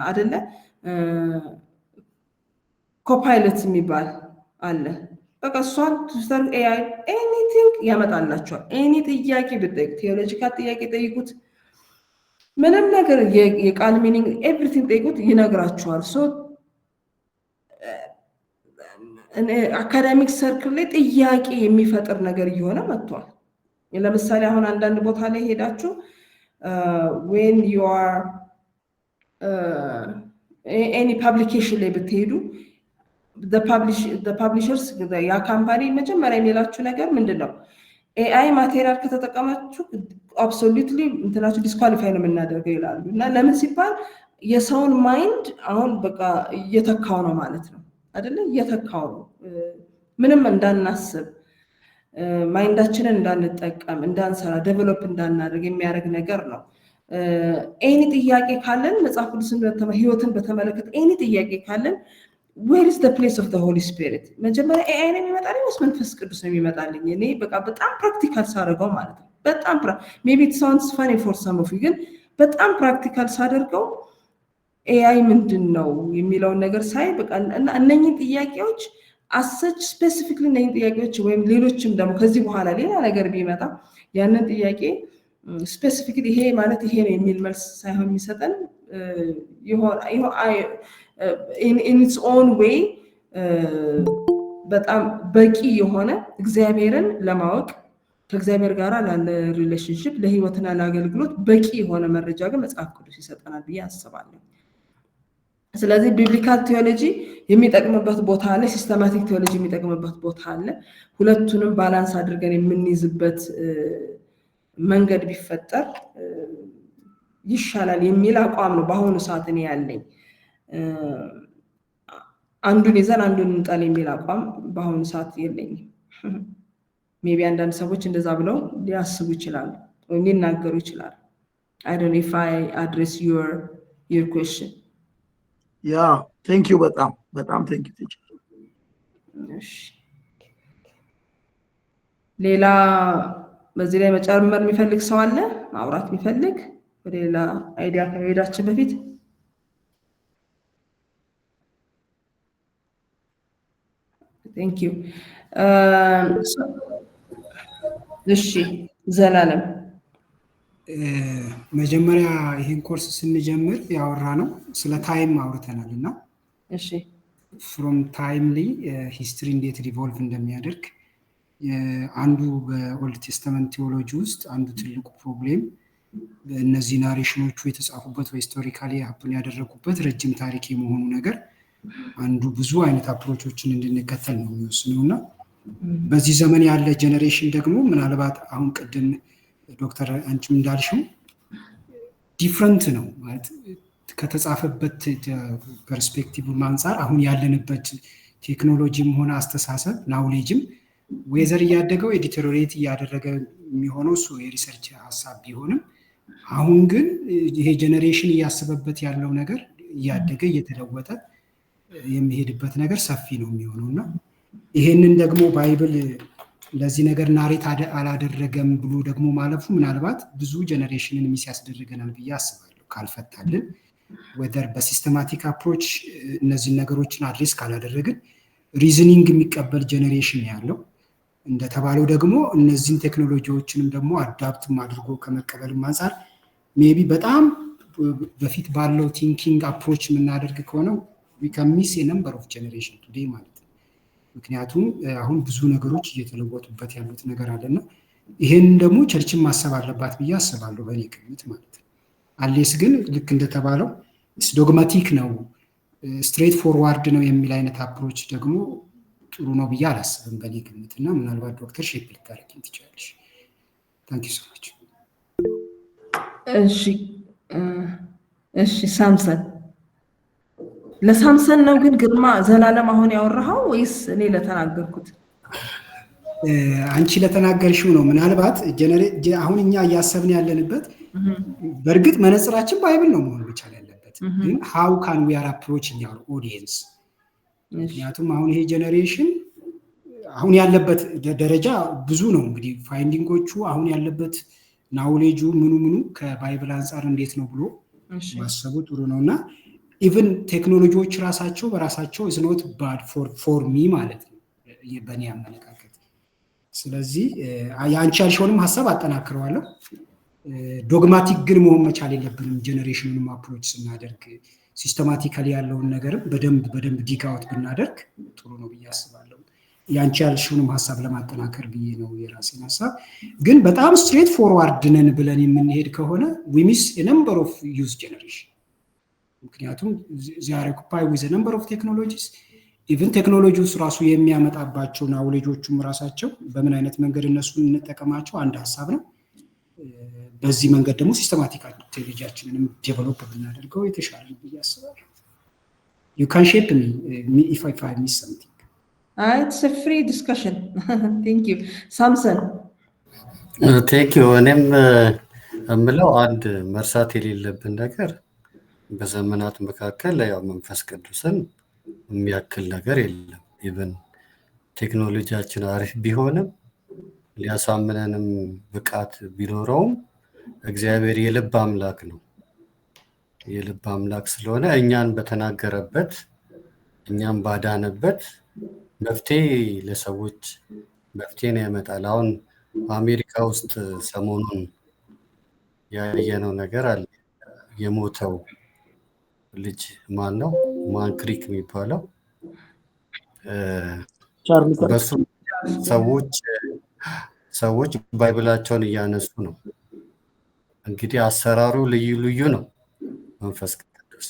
አይደለ? ኮፓይለት የሚባል አለ። በቃ እሷን ትስተር ኤአይ ኤኒቲንግ ያመጣላችኋል። ኤኒ ጥያቄ ብትጠይቁ፣ ቴዎሎጂካል ጥያቄ ጠይቁት፣ ምንም ነገር የቃል ሚኒንግ ኤቭሪቲንግ ጠይቁት ይነግራችኋል። ሶ አካዳሚክ ሰርክል ላይ ጥያቄ የሚፈጥር ነገር እየሆነ መጥቷል። ለምሳሌ አሁን አንዳንድ ቦታ ላይ ሄዳችሁ when you are any publication ላይ ብትሄዱ the publishers ያ ካምፓኒ መጀመሪያ የሚላችሁ ነገር ምንድነው? ኤአይ ማቴሪያል ከተጠቀማችሁ አብሶሉትሊ እንትናችሁ ዲስኳሊፋይ ነው የምናደርገው ይላሉ። እና ለምን ሲባል የሰውን ማይንድ አሁን በቃ እየተካው ነው ማለት ነው አይደለ? እየተካው ነው። ምንም እንዳናስብ ማይንዳችንን እንዳንጠቀም፣ እንዳንሰራ፣ ዴቨሎፕ እንዳናደርግ የሚያደርግ ነገር ነው። ኤኒ ጥያቄ ካለን መጽሐፍ ቅዱስን ህይወትን በተመለከተ ኤኒ ጥያቄ ካለን where is the place of the Holy Spirit? መጀመሪያ ኤአይ ነው የሚመጣልኝ ወይስ መንፈስ ቅዱስ ነው የሚመጣልኝ? እኔ በቃ በጣም ፕራክቲካል ሳደርገው ማለት ነው። በጣም maybe it sounds funny for some of you፣ ግን በጣም ፕራክቲካል ሳደርገው ኤአይ ምንድን ነው የሚለውን ነገር ሳይ በቃ እነኚህ ጥያቄዎች አሰች ስፔሲፊክሊ እነኚህ ጥያቄዎች ወይም ሌሎችም ደግሞ ከዚህ በኋላ ሌላ ነገር ቢመጣ ያንን ጥያቄ ስፔሲፊክሊ ይሄ ማለት ይሄ ነው የሚል መልስ ሳይሆን የሚሰጠን in its own way በጣም በቂ የሆነ እግዚአብሔርን ለማወቅ ከእግዚአብሔር ጋር ላለ ሪሌሽንሽፕ ለህይወትና ለአገልግሎት በቂ የሆነ መረጃ ግን መጽሐፍ ቅዱስ ይሰጠናል ብዬ አስባለሁ። ስለዚህ ቢብሊካል ቴዎሎጂ የሚጠቅምበት ቦታ አለ፣ ሲስተማቲክ ቴዎሎጂ የሚጠቅምበት ቦታ አለ። ሁለቱንም ባላንስ አድርገን የምንይዝበት መንገድ ቢፈጠር ይሻላል የሚል አቋም ነው በአሁኑ ሰዓት እኔ ያለኝ። አንዱን ይዘን አንዱን እንጣል የሚል አቋም በአሁኑ ሰዓት የለኝም። ሜቢ አንዳንድ ሰዎች እንደዛ ብለው ሊያስቡ ይችላሉ ወይም ሊናገሩ ይችላሉ። I don't know if I address your question. Yeah, thank you በጣም thank you teacher. ሌላ በዚህ ላይ መጨመር የሚፈልግ ሰው አለ? ማውራት የሚፈልግ ወደ ሌላ አይዲያ ከመሄዳችን በፊት? Thank you. እሺ ዘላለም፣ መጀመሪያ ይሄን ኮርስ ስንጀምር ያወራ ነው ስለ ታይም አውርተናል እና እሺ ፍሮም ታይምሊ ሂስትሪ እንዴት ሪቮልቭ እንደሚያደርግ አንዱ በኦልድ ቴስተመንት ቴዎሎጂ ውስጥ አንዱ ትልቁ ፕሮብሌም እነዚህ ናሬሽኖቹ የተጻፉበት ወይ ሂስቶሪካሊ ሀፕን ያደረጉበት ረጅም ታሪክ የመሆኑ ነገር አንዱ ብዙ አይነት አፕሮቾችን እንድንከተል ነው የሚወስነው እና በዚህ ዘመን ያለ ጀነሬሽን ደግሞ ምናልባት አሁን ቅድም ዶክተር አንቺም እንዳልሽው ዲፍረንት ነው ማለት ከተጻፈበት ፐርስፔክቲቭ አንፃር አሁን ያለንበት ቴክኖሎጂም ሆነ አስተሳሰብ ናውሌጅም ዌዘር እያደገው ኤዲቶሪየት እያደረገ የሚሆነው እሱ የሪሰርች ሀሳብ ቢሆንም አሁን ግን ይሄ ጀነሬሽን እያሰበበት ያለው ነገር እያደገ እየተለወጠ የሚሄድበት ነገር ሰፊ ነው የሚሆነውና ይሄንን ደግሞ ባይብል ለዚህ ነገር ናሬት አላደረገም ብሎ ደግሞ ማለፉ ምናልባት ብዙ ጀነሬሽንን ሚስ ያስደርገናል ብዬ አስባለሁ ካልፈታልን ወደር በሲስተማቲክ አፕሮች እነዚህ ነገሮችን አድሬስ ካላደረግን ሪዝኒንግ የሚቀበል ጀነሬሽን ያለው እንደተባለው ደግሞ እነዚህን ቴክኖሎጂዎችንም ደግሞ አዳፕት አድርጎ ከመቀበልም አንፃር ሜቢ በጣም በፊት ባለው ቲንኪንግ አፕሮች የምናደርግ ከሆነ we can miss a number of generation today ማለት ነው። ምክንያቱም አሁን ብዙ ነገሮች እየተለወጡበት ያሉት ነገር አለና ይሄን ደግሞ ቸርችን ማሰብ አለባት ብዬ አስባለሁ በእኔ ግምት ማለት ነው። አሌስ ግን ልክ እንደተባለው ዶግማቲክ ነው ስትሬት ፎርዋርድ ነው የሚል አይነት አፕሮች ደግሞ ጥሩ ነው ብዬ አላስብም በእኔ ግምትና ምናልባት ዶክተር ሼፕ ልታረጊኝ ትችላለሽ። ታንክ ዩ ሶ ማች። እሺ ሳምሰን ለሳምሰን ነው ግን ግርማ ዘላለም አሁን ያወራው ወይስ እኔ ለተናገርኩት? አንቺ ለተናገርሽው ነው። ምናልባት አሁን እኛ እያሰብን ያለንበት በእርግጥ መነጽራችን ባይብል ነው መሆን ብቻ ያለበት ግን how can we are approaching our audience ምክንያቱም አሁን ይሄ ጀነሬሽን አሁን ያለበት ደረጃ ብዙ ነው እንግዲህ ፋይንዲንጎቹ አሁን ያለበት ናውሌጁ ምኑ ከባይብል አንፃር እንዴት ነው ብሎ ማሰቡ ጥሩ ነውና ኢቭን ቴክኖሎጂዎች ራሳቸው በራሳቸው is not bad for me ማለት ነው በእኔ አመለካከት። ስለዚህ ያንቺ ያልሽውንም ሐሳብ አጠናክረዋለሁ። ዶግማቲክ ግን መሆን መቻል የለብንም ጀነሬሽኑን አፕሮች ስናደርግ ሲስተማቲካሊ ያለውን ነገር በደንብ ዲጋውት ብናደርግ ጥሩ ነው ብዬ አስባለሁ። ያንቺ ያልሽውንም ሐሳብ ለማጠናከር ብዬ ነው የራሴን ሐሳብ። ግን በጣም ስትሬት ፎርዋርድ ነን ብለን የምንሄድ ከሆነ we miss a number of youth generation ምክንያቱም they are occupied with a number of technologies even ቴክኖሎጂውስ ራሱ የሚያመጣባቸው ናውሌጆቹም ራሳቸው በምን አይነት መንገድ እነሱን እንጠቀማቸው አንድ ሐሳብ ነው። በዚህ መንገድ ደግሞ ሲስተማቲክ ቴክኖሎጂያችንንም ዴቨሎፕ ብናደርገው የተሻለ ነው ብዬ አስባለሁ። you can shape me if I miss something. It's a free discussion. Thank you. Samson. Thank you. እኔም እምለው አንድ መርሳት የሌለብን ነገር በዘመናት መካከል ያው መንፈስ ቅዱስን የሚያክል ነገር የለም። ኢቭን ቴክኖሎጂያችን አሪፍ ቢሆንም ሊያሳምነንም ብቃት ቢኖረውም እግዚአብሔር የልብ አምላክ ነው። የልብ አምላክ ስለሆነ እኛን በተናገረበት እኛን ባዳነበት መፍትሄ ለሰዎች መፍትሄን ያመጣል። አሁን አሜሪካ ውስጥ ሰሞኑን ያየነው ነገር አለ። የሞተው ልጅ ማን ነው? ማን ክሪክ የሚባለው በሱ ሰዎች ሰዎች ባይብላቸውን እያነሱ ነው። እንግዲህ አሰራሩ ልዩ ልዩ ነው። መንፈስ ቅዱስ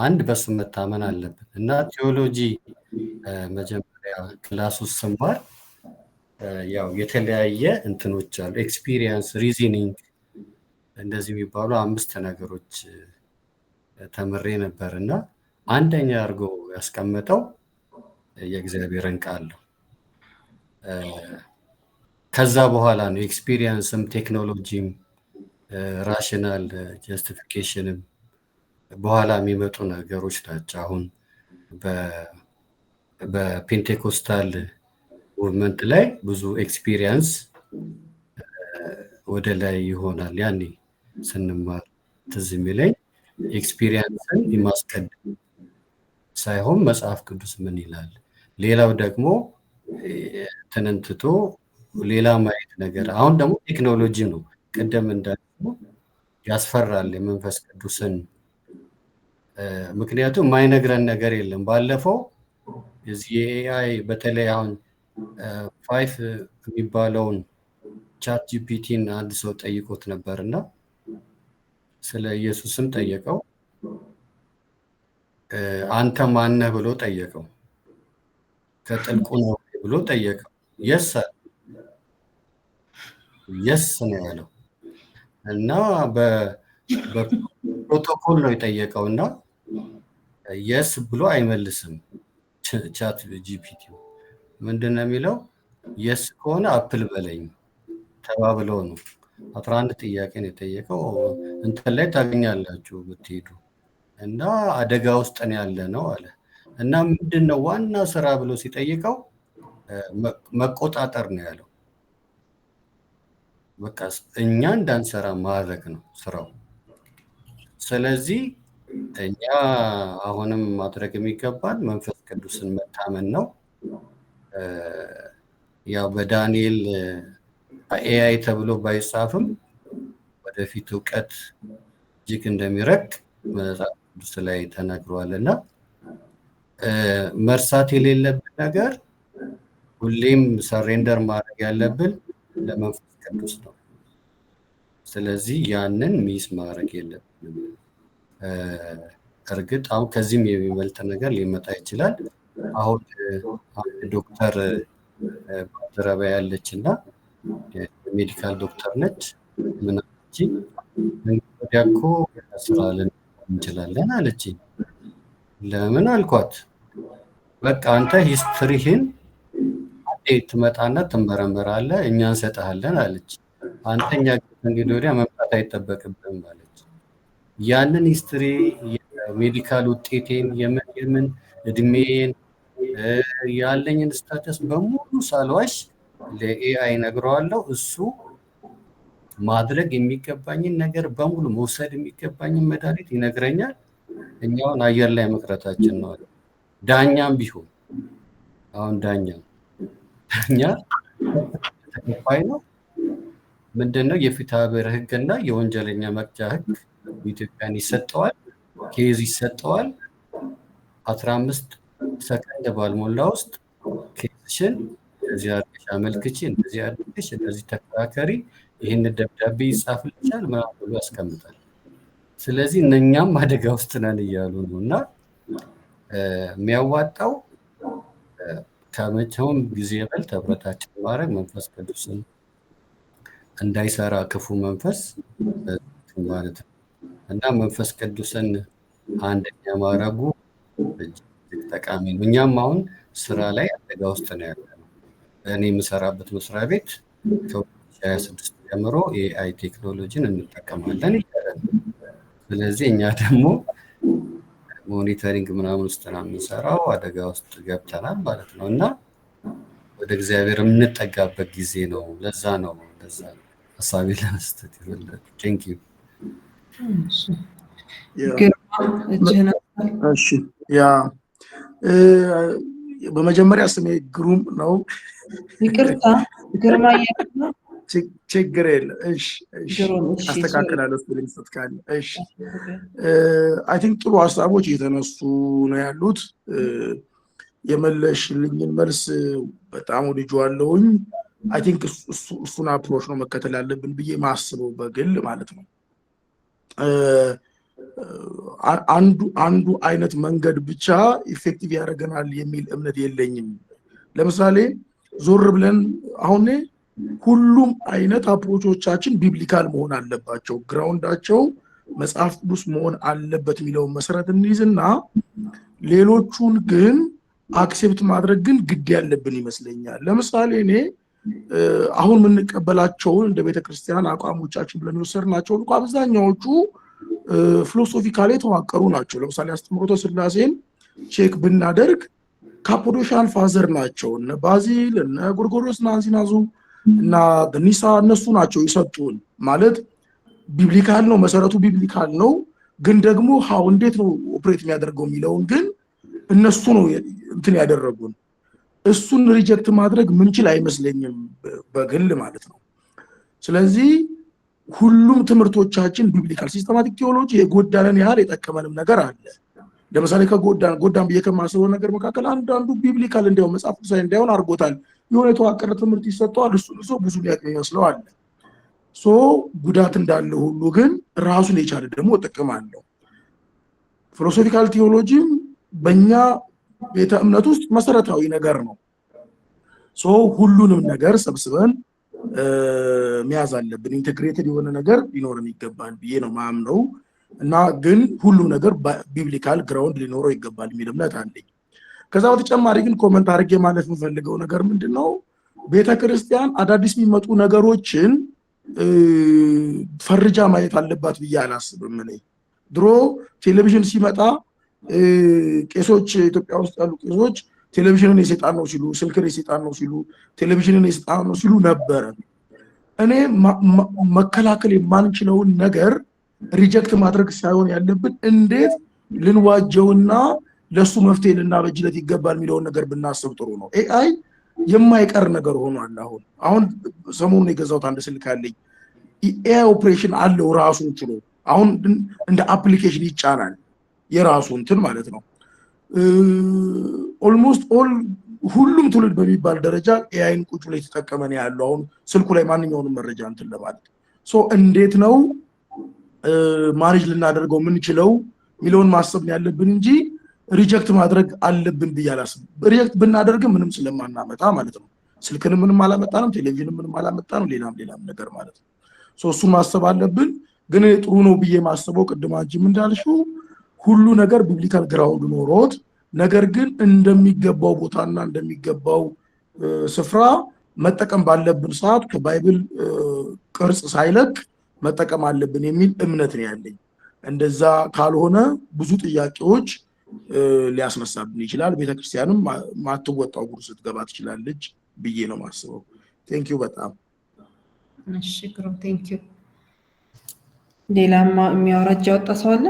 አንድ በሱ መታመን አለብን እና ቴዎሎጂ መጀመሪያ ክላስ ውስጥ ስንማር ያው የተለያየ እንትኖች አሉ። ኤክስፒሪየንስ፣ ሪዝኒንግ እንደዚህ የሚባሉ 5 ነገሮች ተምሬ ነበር እና አንደኛ አድርጎ ያስቀመጠው የእግዚአብሔርን ቃል ነው። ከዛ በኋላ ነው ኤክስፒሪየንስም ቴክኖሎጂም ራሽናል ጀስቲፊኬሽንም በኋላ የሚመጡ ነገሮች ናቸው። አሁን በፔንቴኮስታል ሙቭመንት ላይ ብዙ ኤክስፒሪየንስ ወደ ላይ ይሆናል። ያኔ ስንማር ትዝ የሚለኝ ኤክስፒሪየንስን የማስቀደም ሳይሆን መጽሐፍ ቅዱስ ምን ይላል፣ ሌላው ደግሞ ተነንትቶ ሌላ ማየት ነገር። አሁን ደግሞ ቴክኖሎጂ ነው። ቀደም እንዳልኩ ያስፈራል የመንፈስ ቅዱስን ምክንያቱም የማይነግረን ነገር የለም። ባለፈው የዚህ የኤአይ በተለይ አሁን 5 የሚባለውን ቻት ጂፒቲን አንድ ሰው ጠይቆት ነበርና ስለ ኢየሱስም ጠየቀው። አንተ ማነህ ብሎ ጠየቀው። ከጥልቁ ነው ብሎ ጠየቀው። የስ ነው ያለው እና በፕሮቶኮል ነው የጠየቀው እና የስ ብሎ አይመልስም። ቻት ጂፒቲ ምንድን ነው የሚለው? የስ ከሆነ አፕል በለኝ ተባብለው ነው 11 ጥያቄ ነው የጠየቀው። እንትን ላይ ታገኛላችሁ ብትሄዱ እና አደጋ ውስጥ ነው ያለ ነው አለ እና ምንድነው ዋና ስራ ብሎ ሲጠይቀው መቆጣጠር ነው ያለው። በቃ እኛ እንዳንሰራ ማድረግ ነው ስራው። ስለዚህ እኛ አሁንም ማድረግ የሚገባን መንፈስ ቅዱስን መታመን ነው። ያው በዳንኤል ኤአይ ተብሎ ባይጻፍም ወደፊት እውቀት እጅግ እንደሚረቅ መጽሐፍ ቅዱስ ላይ ተነግሯል እና መርሳት የሌለብን ነገር ሁሌም ሰሬንደር ማድረግ ያለብን ለመንፈስ ቅዱስ ነው። ስለዚህ ያንን ሚስ ማድረግ የለብንም። እርግጥ አሁን ከዚህም የሚበልጥ ነገር ሊመጣ ይችላል። አሁን ዶክተር ባልደረባ ያለች እና ሜዲካል ዶክተር ነች። ምናች ወዲያ እኮ ስራ እንችላለን አለችኝ። ለምን አልኳት። በቃ አንተ ሂስትሪህን ትመጣና ትመረምራለህ፣ እኛ እንሰጥሃለን አለች። አንተኛ እንግዲህ ወዲያ መምጣት አይጠበቅብህም አለች። ያንን ሂስትሪ የሜዲካል ውጤቴን የምን እድሜን ያለኝን ስታተስ በሙሉ ሳልዋሽ ለኤአይ ነግረዋለሁ። እሱ ማድረግ የሚገባኝን ነገር በሙሉ መውሰድ የሚገባኝን መድኃኒት ይነግረኛል። እኛውን አየር ላይ መቅረታችን ነው። ዳኛም ቢሆን አሁን ዳኛ ተከፋይ ነው። ምንድነው የፍትሐ ብሔር ህግና የወንጀለኛ መቅጫ ህግ ኢትዮጵያን ይሰጠዋል፣ ኬዝ ይሰጠዋል። 15 ሰከንድ ባልሞላ ውስጥ ኬዝሽን እንደዚህ አድርገሽ አመልክቺ፣ እንደዚህ አድርገሽ እንደዚህ ተከራከሪ፣ ይህን ደብዳቤ ይጻፍልሻል ምናምን ብሎ ያስቀምጣል። ስለዚህ እነኛም አደጋ ውስጥ ነን እያሉ ነው እና የሚያዋጣው ከመቼውም ጊዜ በልጥ ህብረታችን ማድረግ መንፈስ ቅዱስን እንዳይሰራ ክፉ መንፈስ ማለት ነው እና መንፈስ ቅዱስን አንደኛ ማድረጉ እጅግ ጠቃሚ ነው። እኛም አሁን ስራ ላይ አደጋ ውስጥ ነው ያለነው። እኔ የምሰራበት መስሪያ ቤት ከ2026 ጀምሮ የኤአይ ቴክኖሎጂን እንጠቀማለን ይላል። ስለዚህ እኛ ደግሞ ሞኒተሪንግ ምናምን ውስጥ ነው የምንሰራው። አደጋ ውስጥ ገብተናል ማለት ነው እና ወደ እግዚአብሔር የምንጠጋበት ጊዜ ነው። ለዛ ነው ሀሳቤ ለመስጠት ይፈልጋል። ቴንክ ዩ። እሺ ያ በመጀመሪያ ስሜ ግሩም ነው። ይቅርታ ግርማ ነው። ችግር የለም። እሺ አስተካክላለሁ ስልኝ ስትካለ። እሺ አይ ቲንክ ጥሩ ሀሳቦች እየተነሱ ነው ያሉት። የመለሽልኝን መልስ በጣም ወድጄዋለሁኝ። አይ ቲንክ እሱን አፕሮች ነው መከተል ያለብን ብዬ ማስበው በግል ማለት ነው። አንዱ አይነት መንገድ ብቻ ኢፌክቲቭ ያደርገናል የሚል እምነት የለኝም። ለምሳሌ ዞር ብለን አሁን ሁሉም አይነት አፕሮቾቻችን ቢብሊካል መሆን አለባቸው፣ ግራውንዳቸው መጽሐፍ ቅዱስ መሆን አለበት የሚለውን መሰረት እንይዝና ሌሎቹን ግን አክሴፕት ማድረግ ግን ግድ ያለብን ይመስለኛል። ለምሳሌ እኔ አሁን የምንቀበላቸውን እንደ ቤተክርስቲያን አቋሞቻችን ብለን የወሰድናቸውን እንኳ አብዛኛዎቹ ፊሎሶፊካሊ የተዋቀሩ ናቸው። ለምሳሌ አስተምህሮተ ሥላሴን ቼክ ብናደርግ ካፖዶሻን ፋዘር ናቸው። እነ ባዚል እነ ጎርጎርዮስ ናንሲናዙ እና ኒሳ እነሱ ናቸው የሰጡን። ማለት ቢብሊካል ነው፣ መሰረቱ ቢብሊካል ነው። ግን ደግሞ ሀው እንዴት ነው ኦፕሬት የሚያደርገው የሚለውን ግን እነሱ ነው እንትን ያደረጉን። እሱን ሪጀክት ማድረግ ምንችል አይመስለኝም በግል ማለት ነው። ስለዚህ ሁሉም ትምህርቶቻችን ቢብሊካል ሲስተማቲክ ቴዎሎጂ የጎዳንን ያህል የጠቀመንም ነገር አለ። ለምሳሌ ጎዳን ብዬ ከማስበው ነገር መካከል አንዳንዱ ቢብሊካል እንዲያው መጽሐፍ ቅዱሳዊ እንዳይሆን አድርጎታል። የሆነ የተዋቀረ ትምህርት ይሰጠዋል፣ እሱን ሰው ብዙ ሊያውቅ ይመስለው አለ። ጉዳት እንዳለ ሁሉ ግን ራሱን የቻለ ደግሞ ጥቅም አለው። ፊሎሶፊካል ቴዎሎጂም በእኛ ቤተ እምነት ውስጥ መሰረታዊ ነገር ነው። ሁሉንም ነገር ሰብስበን መያዝ አለብን። ኢንቴግሬትድ የሆነ ነገር ሊኖርን ይገባል ብዬ ነው ማምነው እና ግን ሁሉም ነገር ቢብሊካል ግራውንድ ሊኖረው ይገባል የሚል እምነት አለኝ። ከዛ በተጨማሪ ግን ኮመንት አድርጌ ማለት የምፈልገው ነገር ምንድነው፣ ቤተክርስቲያን አዳዲስ የሚመጡ ነገሮችን ፈርጃ ማየት አለባት ብዬ አላስብም። እኔ ድሮ ቴሌቪዥን ሲመጣ ቄሶች፣ ኢትዮጵያ ውስጥ ያሉ ቄሶች ቴሌቪዥንን የሰይጣን ነው ሲሉ፣ ስልክን የሰይጣን ነው ሲሉ፣ ቴሌቪዥንን የሰይጣን ነው ሲሉ ነበረ። እኔ መከላከል የማንችለውን ነገር ሪጀክት ማድረግ ሳይሆን ያለብን እንዴት ልንዋጀውና ለሱ መፍትሄ ልናበጅለት ይገባል የሚለውን ነገር ብናስብ ጥሩ ነው። ኤአይ የማይቀር ነገር ሆኗል። አሁን ሰሞኑን የገዛሁት አንድ ስልክ አለኝ። ኤአይ ኦፕሬሽን አለው ራሱን ችሎ። አሁን እንደ አፕሊኬሽን ይጫናል የራሱ እንትን ማለት ነው። ኦልሞስት ሁሉም ትውልድ በሚባል ደረጃ ኤአይን ቁጭ ላይ የተጠቀመ ነው ያለው። አሁን ስልኩ ላይ ማንኛውንም መረጃ እንትን ለማለት እንዴት ነው ማኔጅ ልናደርገው የምንችለው የሚለውን ማሰብ ነው ያለብን እንጂ ሪጀክት ማድረግ አለብን ብዬ አላስብም። ሪጀክት ብናደርግም ምንም ስለማናመጣ ማለት ነው። ስልክንም ምንም አላመጣንም፣ ቴሌቪዥንም ምንም አላመጣንም፣ ሌላም ነገር ማለት ነው። እሱን ማሰብ አለብን። ግን ጥሩ ነው ብዬ ማሰበው ቅድም አንቺም እንዳልሽው ሁሉ ነገር ቢብሊካል ግራውንድ ኖሮት ነገር ግን እንደሚገባው ቦታና እንደሚገባው ስፍራ መጠቀም ባለብን ሰዓት ከባይብል ቅርጽ ሳይለቅ መጠቀም አለብን የሚል እምነት ነው ያለኝ። እንደዛ ካልሆነ ብዙ ጥያቄዎች ሊያስነሳብን ይችላል። ቤተክርስቲያንም ማትወጣው ጉር ስትገባ ትችላለች ብዬ ነው ማስበው። ቴንክ ዩ በጣም እሺ። ግሩም ቴንክ ዩ። ሌላማ የሚያወራጅ ያወጣ ሰው አለ?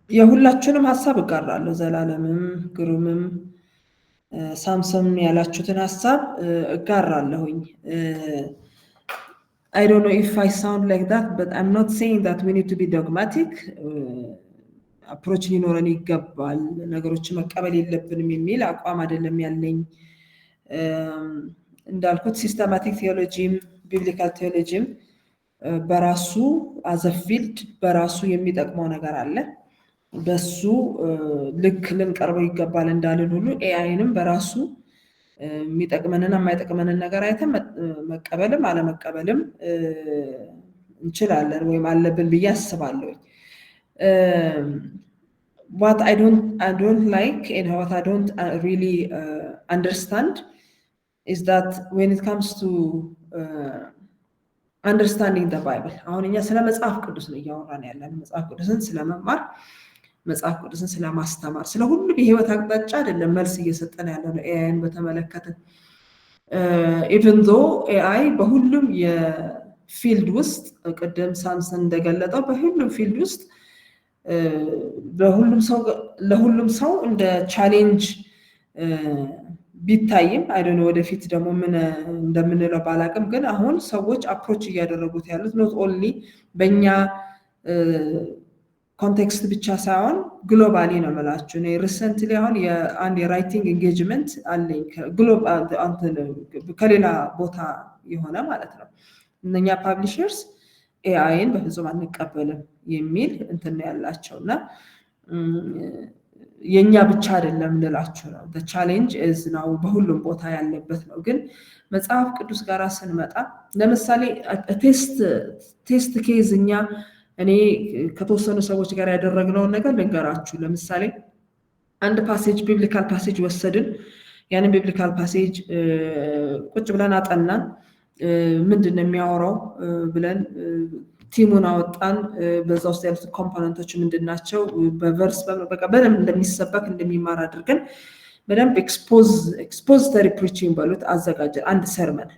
የሁላችሁንም ሀሳብ እጋራለሁ። ዘላለምም ግሩምም ሳምሰም ያላችሁትን ሀሳብ እጋራለሁኝ። I don't know if I sound like that, but I'm not saying that we need to be dogmatic. አፕሮች ሊኖረን ይገባል፣ ነገሮችን መቀበል የለብንም የሚል አቋም አይደለም ያለኝ። እንዳልኩት ሲስተማቲክ ቴዎሎጂም ቢብሊካል ቴዎሎጂም በራሱ አዘ ፊልድ በራሱ የሚጠቅመው ነገር አለ። በሱ ልክ ልንቀርበው ይገባል እንዳልን ሁሉ ኤአይንም በራሱ የሚጠቅመንና የማይጠቅመንን ነገር አይተን መቀበልም አለመቀበልም እንችላለን ወይም አለብን ብዬ አስባለሁ። what I don't like and what I don't really understand is that when it comes to understanding the Bible, አሁን እኛ ስለ መጽሐፍ ቅዱስ ነው እያወራን ያለን። መጽሐፍ ቅዱስን ስለመማር፣ መጽሐፍ ቅዱስን ስለማስተማር፣ ስለ ሁሉ የህይወት አቅጣጫ አይደለም መልስ እየሰጠን ያለው ነው። ኤአይን በተመለከተ even though ኤአይ በሁሉም የፊልድ ውስጥ ቅድም ሳምሰን እንደገለጠው በሁሉም ፊልድ ውስጥ ለሁሉም ሰው እንደ ቻሌንጅ ቢታይም አይደነ ወደፊት ደግሞ ምን እንደምንለው ባላቅም፣ ግን አሁን ሰዎች አፕሮች እያደረጉት ያሉት ኖት ኦንሊ በእኛ ኮንቴክስት ብቻ ሳይሆን ግሎባሊ ነው የምላችሁ። እኔ ሪሰንትሊ አሁን የአንድ የራይቲንግ ኤንጌጅመንት አለኝ ከሌላ ቦታ የሆነ ማለት ነው። እነኛ ፓብሊሸርስ ኤአይን በፍጹም አንቀበልም የሚል እንትን ያላቸው እና የኛ ብቻ አይደለም ልላችሁ ነው። ቻሌንጅ ኢዝ ናው በሁሉም ቦታ ያለበት ነው። ግን መጽሐፍ ቅዱስ ጋር ስንመጣ ለምሳሌ ቴስት ኬዝ እኔ ከተወሰኑ ሰዎች ጋር ያደረግነውን ነገር ልንገራችሁ። ለምሳሌ አንድ ፓሴጅ ቢብሊካል ፓሴጅ ወሰድን። ያንን ቢብሊካል ፓሴጅ ቁጭ ብለን አጠናን። ምንድን ነው የሚያወራው ብለን ቲሙን አወጣን። በዛ ውስጥ ያሉት ኮምፖነንቶች ምንድናቸው፣ በቨርስ በቃ በደንብ እንደሚሰበክ እንደሚማር አድርገን በደንብ ኤክስፖዚተሪ ፕሪቺንግ ባሉት አዘጋጀን። አንድ ሰርመን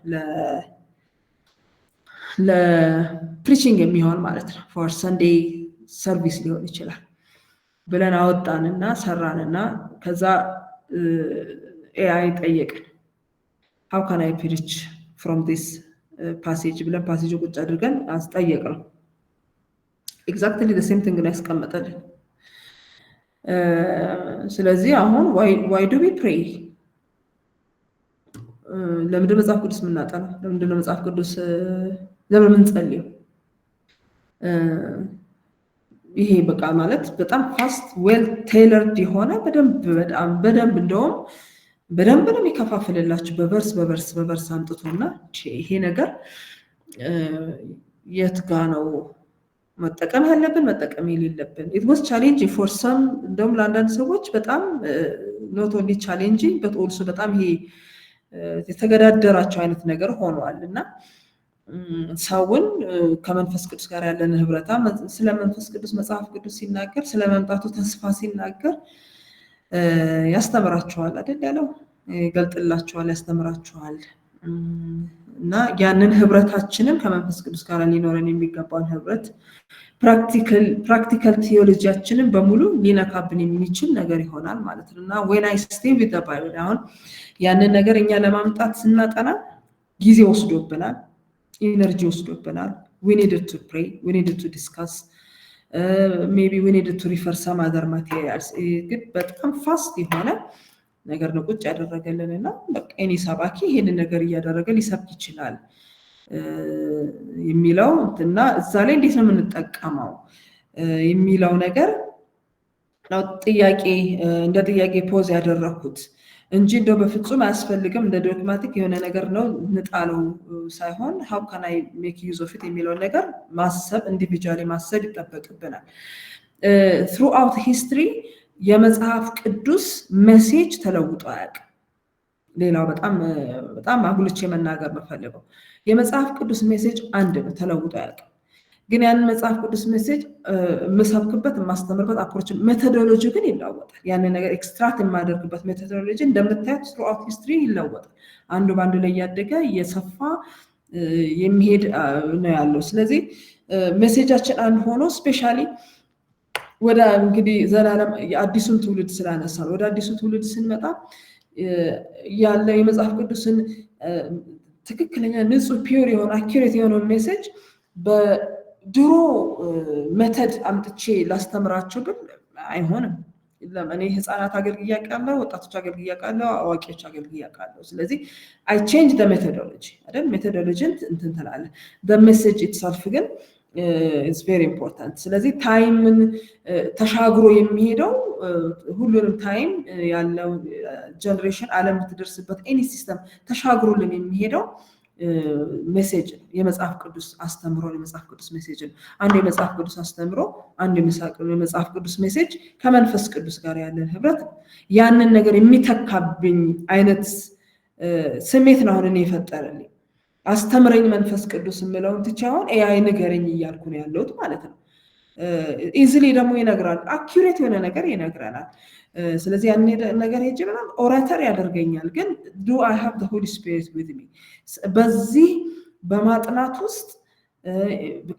ለፕሪቺንግ የሚሆን ማለት ነው፣ ፎር ሰንዴይ ሰርቪስ ሊሆን ይችላል ብለን አወጣንና ሰራንና ከዛ ኤአይ ጠየቅን how can I preach from this passage ብለን ፓሴጅ ቁጭ አድርገን አስጠየቅነው። ኤግዛክትሊ the same thing ነው ያስቀመጠልን። ስለዚህ አሁን why do we pray? ለምንድን መጽሐፍ ቅዱስ የምናጠናው? ለምንድን ነው መጽሐፍ ቅዱስ ለምን የምንጸልየው? ይሄ በቃ ማለት በጣም ፋስት ዌል ቴይለርድ የሆነ በደንብ እንደውም በደንብ ነው የሚከፋፍልላችሁ በቨርስ አምጥቶና ይሄ ነገር የት ጋ ነው መጠቀም ያለብን መጠቀም የሌለብን? it was challenging for some እንደውም ለአንዳንድ ሰዎች በጣም not only challenging but also በጣም ይሄ የተገዳደራቸው አይነት ነገር ሆኗል። እና ሰውን ከመንፈስ ቅዱስ ጋር ያለን ህብረታ ስለ መንፈስ ቅዱስ መጽሐፍ ቅዱስ ሲናገር ስለ መምጣቱ ተስፋ ሲናገር ያስተምራቸዋል አይደል ያለው፣ ይገልጥላቸዋል፣ ያስተምራቸዋል። እና ያንን ህብረታችንን ከመንፈስ ቅዱስ ጋር ሊኖረን የሚገባውን ህብረት ፕራክቲካል ቲዮሎጂያችንን በሙሉ ሊነካብን የሚችል ነገር ይሆናል ማለት ነው። እና when I stay with the Bible አሁን ያንን ነገር እኛ ለማምጣት ስናጠና ጊዜ ወስዶብናል፣ ኢነርጂ ወስዶብናል። we needed to pray, we needed to discuss, maybe we needed to refer some other materials. ግን በጣም ፋስት የሆነ ነገር ነው ቁጭ ያደረገልንና በቃ እኔ ሰባኪ ይሄንን ነገር እያደረገ ሊሰብክ ይችላል የሚለው እና እዛ ላይ እንዴት ነው የምንጠቀመው የሚለው ነገር ነው እንደ ጥያቄ ፖዝ ያደረኩት እንጂ እንደው በፍጹም አያስፈልግም እንደ ዶግማቲክ የሆነ ነገር ነው ንጣለው ሳይሆን how can I make use of it የሚለው ነገር ማሰብ ኢንዲቪጁዋሊ ማሰብ ይጠበቅብናል። throughout history የመጽሐፍ ቅዱስ ሜሴጅ ተለውጦ አያውቅም። ሌላው በጣም አጉልቼ መናገር መፈልገው የመጽሐፍ ቅዱስ ሜሴጅ አንድ ነው፣ ተለውጦ አያውቅም። ግን ያንን መጽሐፍ ቅዱስ ሜሴጅ መስበክበት ማስተምርበት አፕሮች ሜቶዶሎጂ ግን ይለወጣል። ያንን ነገር ኤክስትራክት የማደርግበት ሜቶዶሎጂ እንደምታዩት throughout history ይለወጣል። አንዱ ባንዱ ላይ ያደገ የሰፋ የሚሄድ ነው ያለው። ስለዚህ ሜሴጃችን አንድ ሆኖ ስፔሻሊ ወደ እንግዲህ ዘላለም አዲሱን ትውልድ ስላነሳን ወደ አዲሱ ትውልድ ስንመጣ ያለ የመጽሐፍ ቅዱስን ትክክለኛ ንጹህ ፒዩር የሆነ አኪዩሬት የሆነ ሜሴጅ በድሮ ሜተድ አምጥቼ ላስተምራቸው ግን አይሆንም። ለምን ህፃናት አገልግዬ አውቃለሁ፣ ወጣቶች አገልግዬ አውቃለሁ፣ አዋቂዎች አገልግዬ አውቃለሁ። ስለዚህ I change the methodology አይደል? ሜቶዶሎጂን እንትን ትላለህ። the message itself ግን is very important። ስለዚህ ታይምን ተሻግሮ የሚሄደው ሁሉንም ታይም ያለው ጀነሬሽን ዓለም ትደርስበት ኤኒ ሲስተም ተሻግሮልን የሚሄደው ሜሴጅ የመጽሐፍ ቅዱስ አስተምሮ የመጽሐፍ ቅዱስ ሜሴጅ አንድ የመጽሐፍ ቅዱስ አስተምሮ አንድ የመጽሐፍ ቅዱስ ሜሴጅ ከመንፈስ ቅዱስ ጋር ያለን ህብረት ያንን ነገር የሚተካብኝ አይነት ስሜት ነው አሁን የፈጠረልኝ። አስተምረኝ መንፈስ ቅዱስ ምለውን ትቻውን ኤአይ ንገረኝ እያልኩ ነው ያለሁት ማለት ነው። ኢዚሊ ደግሞ ይነግራል፣ አኪዩሬት የሆነ ነገር ይነግራል። ስለዚህ ያን ነገር ሄጄ በጣም ኦራተር ያደርገኛል። ግን do I have the Holy Spirit with me? በዚህ በማጥናት ውስጥ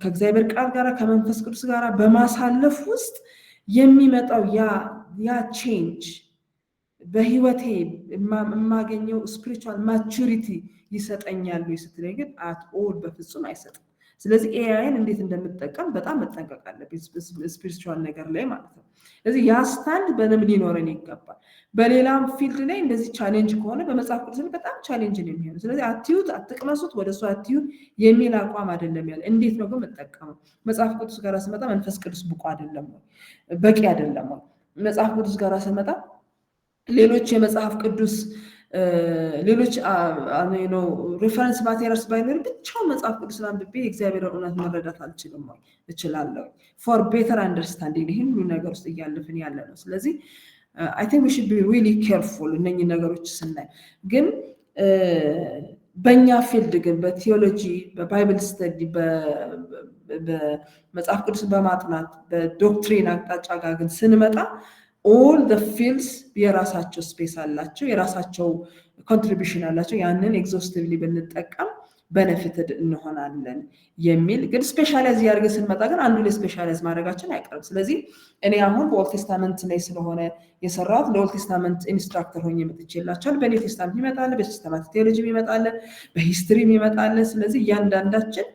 ከእግዚአብሔር ቃል ጋር ከመንፈስ ቅዱስ ጋር በማሳለፍ ውስጥ የሚመጣው ያ ቼንጅ በህይወቴ የማገኘው ስፒሪቹዋል ማቹሪቲ ይሰጠኛል ወይ ስትለኝ ግን at all በፍጹም አይሰጥም። ስለዚህ ኤአይን እንዴት እንደምጠቀም በጣም መጠንቀቅ አለብኝ ስፒሪቹዋል ነገር ላይ ማለት ነው። ስለዚህ ያ ስታንድ በደንብ ሊኖረን ይገባል። በሌላም ፊልድ ላይ እንደዚህ ቻሌንጅ ከሆነ በመጽሐፍ ቅዱስ ላይ በጣም ቻሌንጅ ነው የሚሆነው። ስለዚህ አትዩት፣ አትቅመሱት፣ ወደሱ አትዩት የሚል አቋም አይደለም ያለ። እንዴት ነው ግን መጠቀመው? መጽሐፍ ቅዱስ ጋር ስመጣ መንፈስ ቅዱስ ብቁ አይደለም ወይ? በቂ አይደለም ወይ? መጽሐፍ ቅዱስ ጋር ስመጣ ሌሎች የመጽሐፍ ቅዱስ ሌሎች ሪፈረንስ ማቴሪያልስ ባይኖር ብቻውን መጽሐፍ ቅዱስን አንብቤ የእግዚአብሔር እውነት መረዳት አልችልም ወይ? እችላለሁ። ፎር ቤተር አንደርስታንዲንግ ይህን ሁሉ ነገር ውስጥ እያለፍን ያለ ነው። ስለዚህ አይ ቲንክ ዊ ሹድ ቢ ሪሊ ኬርፉል እነኚህ ነገሮች ስናይ። ግን በእኛ ፊልድ ግን በቲዮሎጂ በባይብል ስተዲ በመጽሐፍ ቅዱስን በማጥናት በዶክትሪን አቅጣጫ ጋር ግን ስንመጣ ኦል ዘ ፊልድስ የራሳቸው ስፔስ አላቸው፣ የራሳቸው ኮንትሪቢሽን አላቸው። ያንን ኤግዞስቲቭሊ ብንጠቀም ቤኔፊትድ እንሆናለን የሚል ግን ስፔሻላይዝ እያደረገ ስንመጣ ግን አንዱ ላይ ስፔሻላይዝ ማድረጋችን አይቀርም። ስለዚህ እኔ አሁን በኦልድ ቴስታመንት ላይ ስለሆነ የሰራሁት ለኦልድ ቴስታመንት ኢንስትራክተር ሆኜ መጥቼላቸዋል። በኒው ቴስታመንት ይመጣል፣ በሲስተማቲክ ቴዎሎጂ ይመጣል፣ በሂስትሪ ይመጣል። ስለዚህ እያንዳንዳችን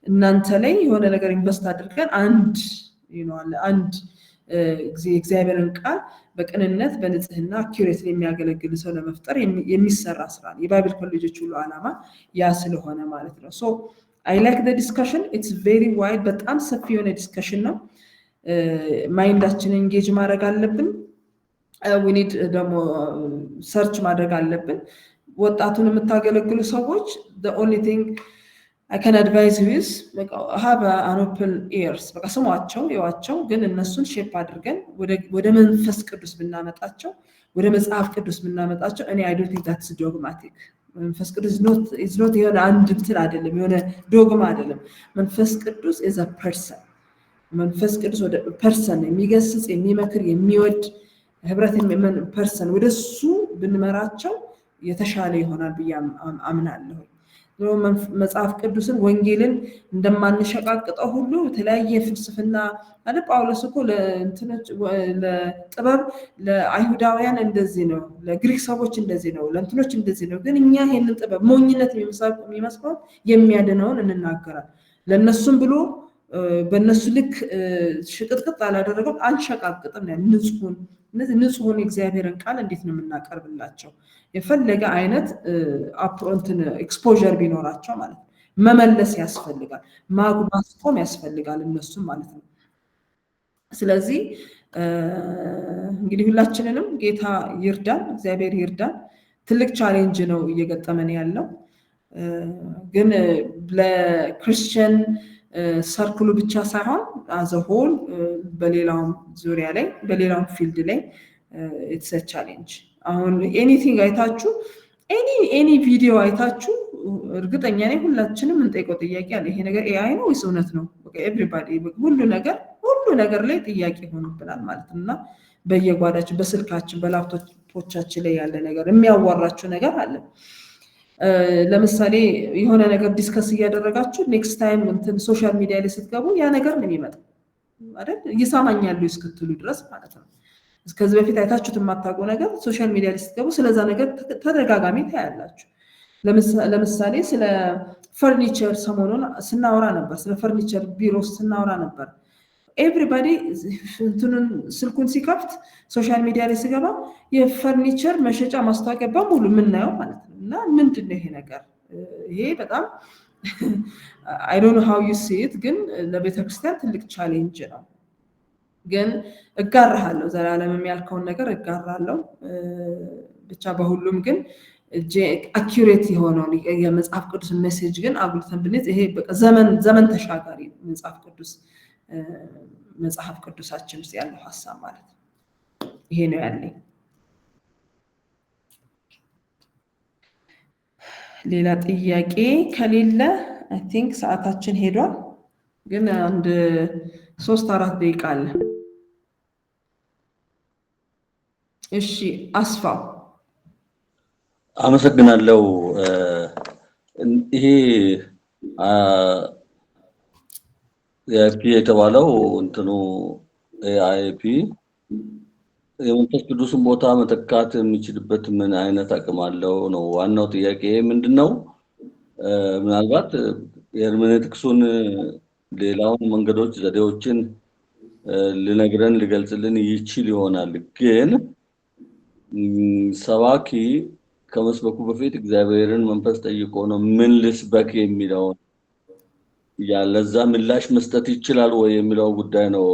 እናንተ ላይ የሆነ ነገር ኢንቨስት አድርገን አንድ የእግዚአብሔርን ቃል በቅንነት በንጽህና አኪዩሬት የሚያገለግል ሰው ለመፍጠር የሚሰራ ስራ ነው። የባይብል ኮሌጆች ሁሉ ዓላማ ያ ስለሆነ ማለት ነው። ሶ አይ ላይክ ዘ ዲስከሽን ኢትስ ቬሪ ዋይድ፣ በጣም ሰፊ የሆነ ዲስከሽን ነው። ማይንዳችንን ኢንጌጅ ማድረግ አለብን። ዊ ኒድ ደግሞ ሰርች ማድረግ አለብን። ወጣቱን የምታገለግሉ ሰዎች the only thing I can advise you is have an open ears። በቃ ስሟቸው ይዋቸው፣ ግን እነሱን ሼፕ አድርገን ወደ መንፈስ ቅዱስ ብናመጣቸው፣ ወደ መጽሐፍ ቅዱስ ብናመጣቸው እኔ I don't think that's dogmatic። መንፈስ ቅዱስ is not የሆነ አንድ እንትን አይደለም፣ የሆነ ዶግማ አይደለም። መንፈስ ቅዱስ is a person። መንፈስ ቅዱስ ወደ ፐርሰን የሚገስጽ የሚመክር የሚወድ ህብረት ፐርሰን ወደሱ ብንመራቸው የተሻለ ይሆናል ብዬ አምናለሁ። መጽሐፍ ቅዱስን ወንጌልን እንደማንሸቃቅጠው ሁሉ የተለያየ ፍልስፍና አለ። ጳውሎስ እኮ ለጥበብ ለአይሁዳውያን እንደዚህ ነው፣ ለግሪክ ሰዎች እንደዚህ ነው፣ ለእንትኖች እንደዚህ ነው። ግን እኛ ይሄንን ጥበብ ሞኝነት የሚመስለው የሚያድነውን እንናገራል። ለነሱም ብሎ በእነሱ ልክ ሽቅጥቅጥ አላደረገው፣ አንሸቃቅጥም። ንጹሑን የእግዚአብሔርን ቃል እንዴት ነው የምናቀርብላቸው? የፈለገ አይነት አፕሮንትን ኤክስፖዠር ቢኖራቸው ማለት ነው መመለስ ያስፈልጋል፣ ማስቆም ያስፈልጋል እነሱም ማለት ነው። ስለዚህ እንግዲህ ሁላችንንም ጌታ ይርዳን፣ እግዚአብሔር ይርዳን። ትልቅ ቻሌንጅ ነው እየገጠመን ያለው። ግን ለክርስቲያን ሰርክሉ ብቻ ሳይሆን አዘሆል በሌላውም ዙሪያ ላይ በሌላውም ፊልድ ላይ ኢትስ ቻሌንጅ። አሁን ኤኒቲንግ አይታችሁ ኤኒ ቪዲዮ አይታችሁ እርግጠኛ ነኝ ሁላችንም እንጠይቀው ጥያቄ አለ። ይሄ ነገር ኤአይ ነው ወይስ እውነት ነው? ኤቭሪባዲ ሁሉ ነገር ላይ ጥያቄ ሆኖብናል ማለት ነው። እና በየጓዳችን በስልካችን በላፕቶፖቻችን ላይ ያለ ነገር የሚያዋራችሁ ነገር አለ። ለምሳሌ የሆነ ነገር ዲስከስ እያደረጋችሁ ኔክስት ታይም እንትን ሶሻል ሚዲያ ላይ ስትገቡ ያ ነገር ነው የሚመጣው አይደል? ይሰማኛሉ እስክትሉ ድረስ ማለት ነው። ከዚህ በፊት አይታችሁት የማታውቁ ነገር ሶሻል ሚዲያ ላይ ስትገቡ ስለዛ ነገር ተደጋጋሚ ታያላችሁ። ለምሳሌ ስለ ፈርኒቸር ሰሞኑን ስናወራ ነበር፣ ስለ ፈርኒቸር ቢሮ ስናወራ ነበር። ኤቭሪባዲ እንትኑን ስልኩን ሲከፍት ሶሻል ሚዲያ ላይ ሲገባ የፈርኒቸር መሸጫ ማስታወቂያ በሙሉ የምናየው ማለት ነው። እና ምንድን ነው ይሄ ነገር? ይሄ በጣም I don't know how you see it፣ ግን ለቤተክርስቲያን ትልቅ ቻሌንጅ ነው። ግን እጋራለሁ፣ ዘላለም የሚያልከውን ነገር እጋራለሁ። ብቻ በሁሉም ግን አኪዩሬት የሆነውን የመጽሐፍ ቅዱስ ሜሴጅ ግን አጉልተን ብንይዝ ይሄ በቃ ዘመን ተሻጋሪ መጽሐፍ ቅዱሳችን ውስጥ ያለው ሐሳብ ማለት ነው። ይሄ ነው ያለኝ። ሌላ ጥያቄ ከሌለ አይ ቲንክ ሰዓታችን ሄዷል። ግን አንድ 3-4 ደቂቃ አለ። እሺ አስፋው። አመሰግናለሁ። ይሄ የአይፒ የተባለው እንትኑ ኤአይፒ የመንፈስ ቅዱስን ቦታ መተካት የሚችልበት ምን አይነት አቅም አለው ነው ዋናው ጥያቄ። ምንድነው ምናልባት የሄርሜኔቲክሱን ሌላውን መንገዶች ዘዴዎችን ልነግረን ልገልጽልን ይችል ይሆናል። ግን ሰባኪ ከመስበኩ በፊት እግዚአብሔርን መንፈስ ጠይቆ ነው ምን ልስበክ የሚለው ያለዛ ምላሽ መስጠት ይችላል ወይ የሚለው ጉዳይ ነው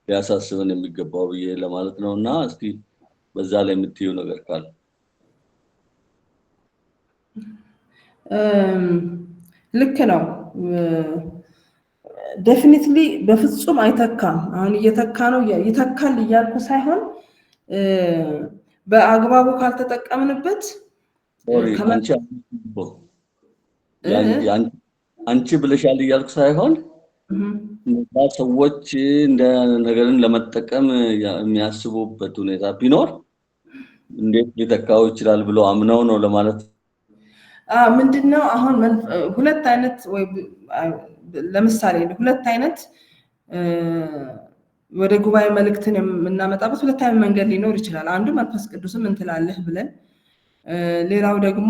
ሊያሳስበን የሚገባው ብዬ ለማለት ነውና እስቲ በዛ ላይ የምትዩ ነገር ካለ ልክ ነው። ዴፊኒትሊ በፍጹም አይተካም። አሁን እየተካ ነው ይተካል እያልኩ ሳይሆን በአግባቡ ካልተጠቀምንበት አንቺ ብለሻል እያልኩ ሳይሆን ሰዎች እንደ ነገርን ለመጠቀም የሚያስቡበት ሁኔታ ቢኖር እንዴት ሊተካው ይችላል ብሎ አምነው ነው ለማለት ምንድነው አሁን ሁለት አይነት ወይ ለምሳሌ ሁለት አይነት ወደ ጉባኤ መልእክትን የምናመጣበት ሁለት አይነት መንገድ ሊኖር ይችላል። አንዱ መንፈስ ቅዱስም እንትላለህ ብለን ሌላው ደግሞ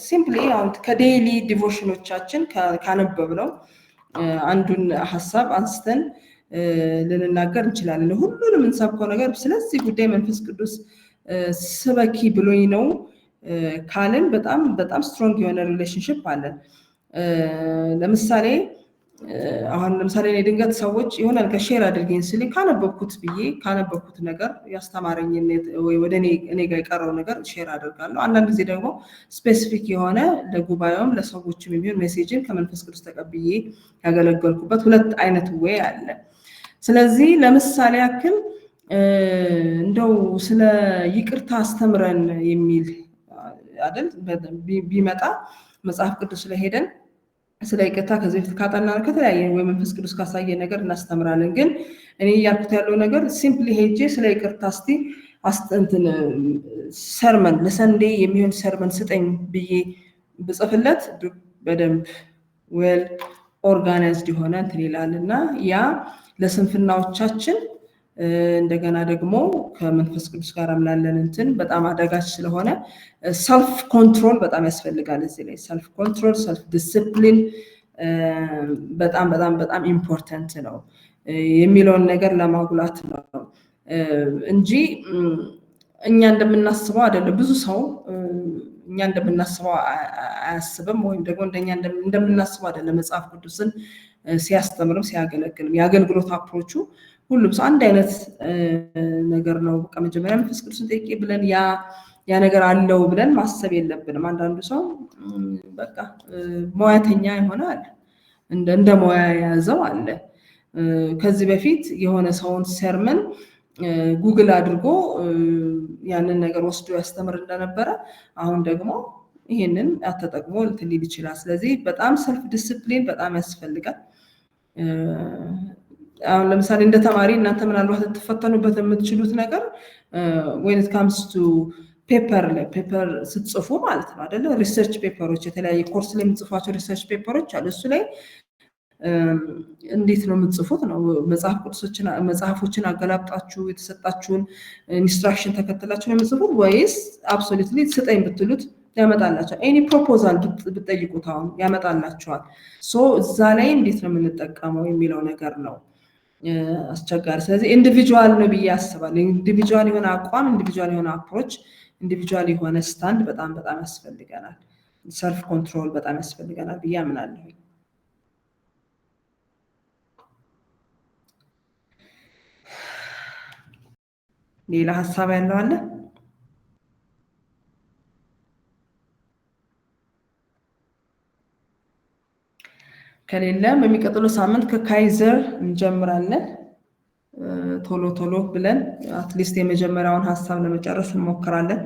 ሲምፕሊ አሁን ከዴይሊ ዲቮሽኖቻችን ካነበብነው አንዱን ሐሳብ አንስተን ልንናገር እንችላለን። ሁሉንም እንሰብከው ነገር ስለዚህ ጉዳይ መንፈስ ቅዱስ ስበኪ ብሎኝ ነው ካልን በጣም ስትሮንግ የሆነ ሪሌሽንሺፕ አለን። ለምሳሌ እኔ ድንገት ሰዎች የሆነ ነገር ሼር አድርገኝ ሲል ካነበብኩት ነገር ያስተማረኝ ወይ ወደ እኔ ጋር የቀረው ነገር ሼር አደርጋለሁ። አንዳንድ ጊዜ ደግሞ ስፔሲፊክ የሆነ ለጉባኤውም ለሰዎችም የሚሆን ሜሴጅን ከመንፈስ ቅዱስ ተቀብዬ ያገለገልኩበት ሁለት አይነት ወይ አለ። ስለዚህ ለምሳሌ ያክል እንደው ስለ ይቅርታ አስተምረን የሚል አይደል ቢመጣ መጽሐፍ ቅዱስ ላይ ሄደን ስለ ይቅርታ ከዚህ በፊት ካጠናን ከተለያየ ወይ መንፈስ ቅዱስ ካሳየ ነገር እናስተምራለን። ግን እኔ እያልኩት ያለው ነገር ሲምፕሊ ሄጄ ስለ ይቅርታ እስቲ ሰርመን ለሰንዴ የሚሆን ሰርመን ስጠኝ ብዬ ብጽፍለት በደንብ ዌል ኦርጋናይዝድ የሆነ እንትን ይላልና ያ ለስንፍናዎቻችን እንደገና ደግሞ ከመንፈስ ቅዱስ ጋር ምላለን እንትን በጣም አደጋች ስለሆነ ሰልፍ ኮንትሮል በጣም ያስፈልጋል። እዚህ ላይ ሰልፍ ኮንትሮል ሰልፍ ዲሲፕሊን በጣም ኢምፖርታንት ነው የሚለውን ነገር ለማጉላት ነው እንጂ እኛ እንደምናስበው አይደለም። ብዙ ሰው እኛ እንደምናስበው አያስብም ወይም ደግሞ እንደምናስበው አይደለም። መጽሐፍ ቅዱስን ሲያስተምርም ሲያገለግልም የአገልግሎት አፕሮቹ ሁሉም ሰው አንድ አይነት ነገር ነው። በቃ መጀመሪያ መንፈስ ቅዱስን ጠይቄ ብለን ያ ነገር አለው ብለን ማሰብ የለብንም። አንዳንዱ ሰው በቃ ሙያተኛ ይሆናል እንደ ሙያ የያዘው አለ። ከዚህ በፊት የሆነ ሰውን ሰርመን ጉግል አድርጎ ያንን ነገር ወስዶ ያስተምር እንደነበረ አሁን ደግሞ ይሄንን አተጠቅሞ እንትን ሊል ይችላል። ስለዚህ በጣም ሰልፍ ዲሲፕሊን በጣም ያስፈልጋል። አሁን ለምሳሌ እንደ ተማሪ እናንተ ምናልባት ልትፈተኑበት የምትችሉት ነገር when it comes to ፔፐር ስትጽፉ ማለት ነው አይደለ? ሪሰርች ፔፐሮች የተለያየ ኮርስ ላይ የምትጽፏቸው ሪሰርች ፔፐሮች አሉ። እሱ ላይ እንዴት ነው የምትጽፉት ነው? መጽሐፎችን አገላብጣችሁ የተሰጣችሁን ኢንስትራክሽን ተከትላችሁ ነው የምትጽፉት ወይስ አብሶሉትሊ ስጠኝ ብትሉት ያመጣላችኋል? ኤኒ ፕሮፖዛል ብትጠይቁት አሁን ያመጣላችኋል። ሶ እዛ ላይ እንዴት ነው የምንጠቀመው የሚለው ነገር ነው አስቸጋሪ። ስለዚህ ኢንዲቪጁዋል ነው ብዬ አስባለሁ። ኢንዲቪጁዋል የሆነ አቋም፣ ኢንዲቪጁዋል የሆነ አፕሮች፣ ኢንዲቪጁዋል የሆነ ስታንድ በጣም ያስፈልገናል። ሰልፍ ኮንትሮል በጣም ያስፈልገናል ብዬ አምናለሁ። ሌላ ሀሳብ ያለው አለ? ከሌለም በሚቀጥለው ሳምንት ከካይዘር እንጀምራለን። ቶሎ ብለን አትሊስት የመጀመሪያውን ሀሳብ ለመጨረስ እንሞክራለን።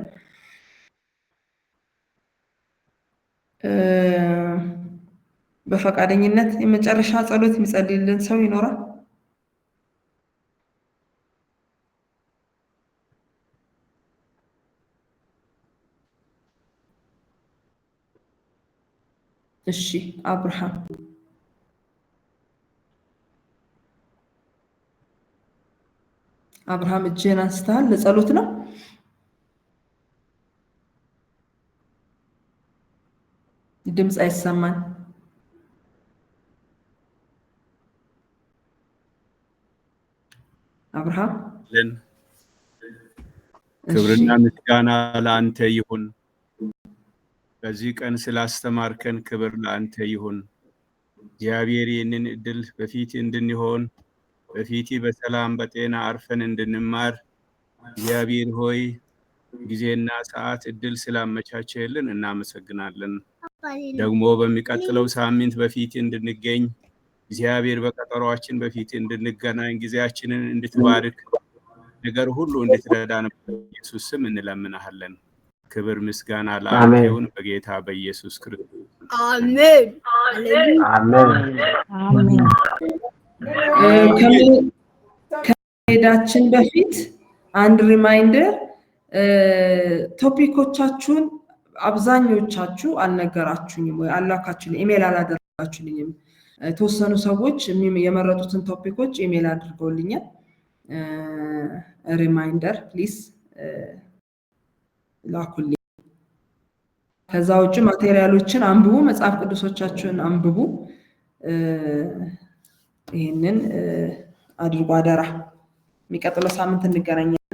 በፈቃደኝነት የመጨረሻ ጸሎት የሚጸልይልን ሰው ይኖራል? እሺ አብርሃም እጅህን አንስተሃል። ለጸሎት ነው? ድምጽ አይሰማን። አብርሃም ክብርና ምስጋና ለአንተ ይሁን። በዚህ ቀን ስላስተማርከን ክብር ለአንተ ይሁን። እግዚአብሔር ይህንን እድል በፊት እንድንሆን በፊት በሰላም በጤና አርፈን እንድንማር እግዚአብሔር ሆይ ጊዜና ሰዓት እድል ስላመቻቸልን እናመሰግናለን። ደግሞ በሚቀጥለው ሳምንት በፊት እንድንገኝ እግዚአብሔር በቀጠሯችን በፊት እንድንገናኝ ጊዜያችንን እንድትባርክ ነገር ሁሉ እንድትረዳን በኢየሱስ ስም እንለምናለን። ክብር ምስጋና ለአንተ ይሁን በጌታ በኢየሱስ ክርስቶስ አሜን አሜን። ከመሄዳችን በፊት አንድ ሪማይንደር፣ ቶፒኮቻችሁን አብዛኞቻችሁ አልነገራችሁኝም ወይ አላካችሁልኝ፣ ኢሜል አላደረጋችሁልኝም። የተወሰኑ ሰዎች የመረጡትን ቶፒኮች ኢሜል አድርገውልኛል። ሪማይንደር ፕሊዝ ላኩልኝ። ከዛ ውጭ ማቴሪያሎችን አንብቡ፣ መጽሐፍ ቅዱሶቻችሁን አንብቡ። ይህንን አድርጉ አደራ። የሚቀጥለው ሳምንት እንገናኛለን።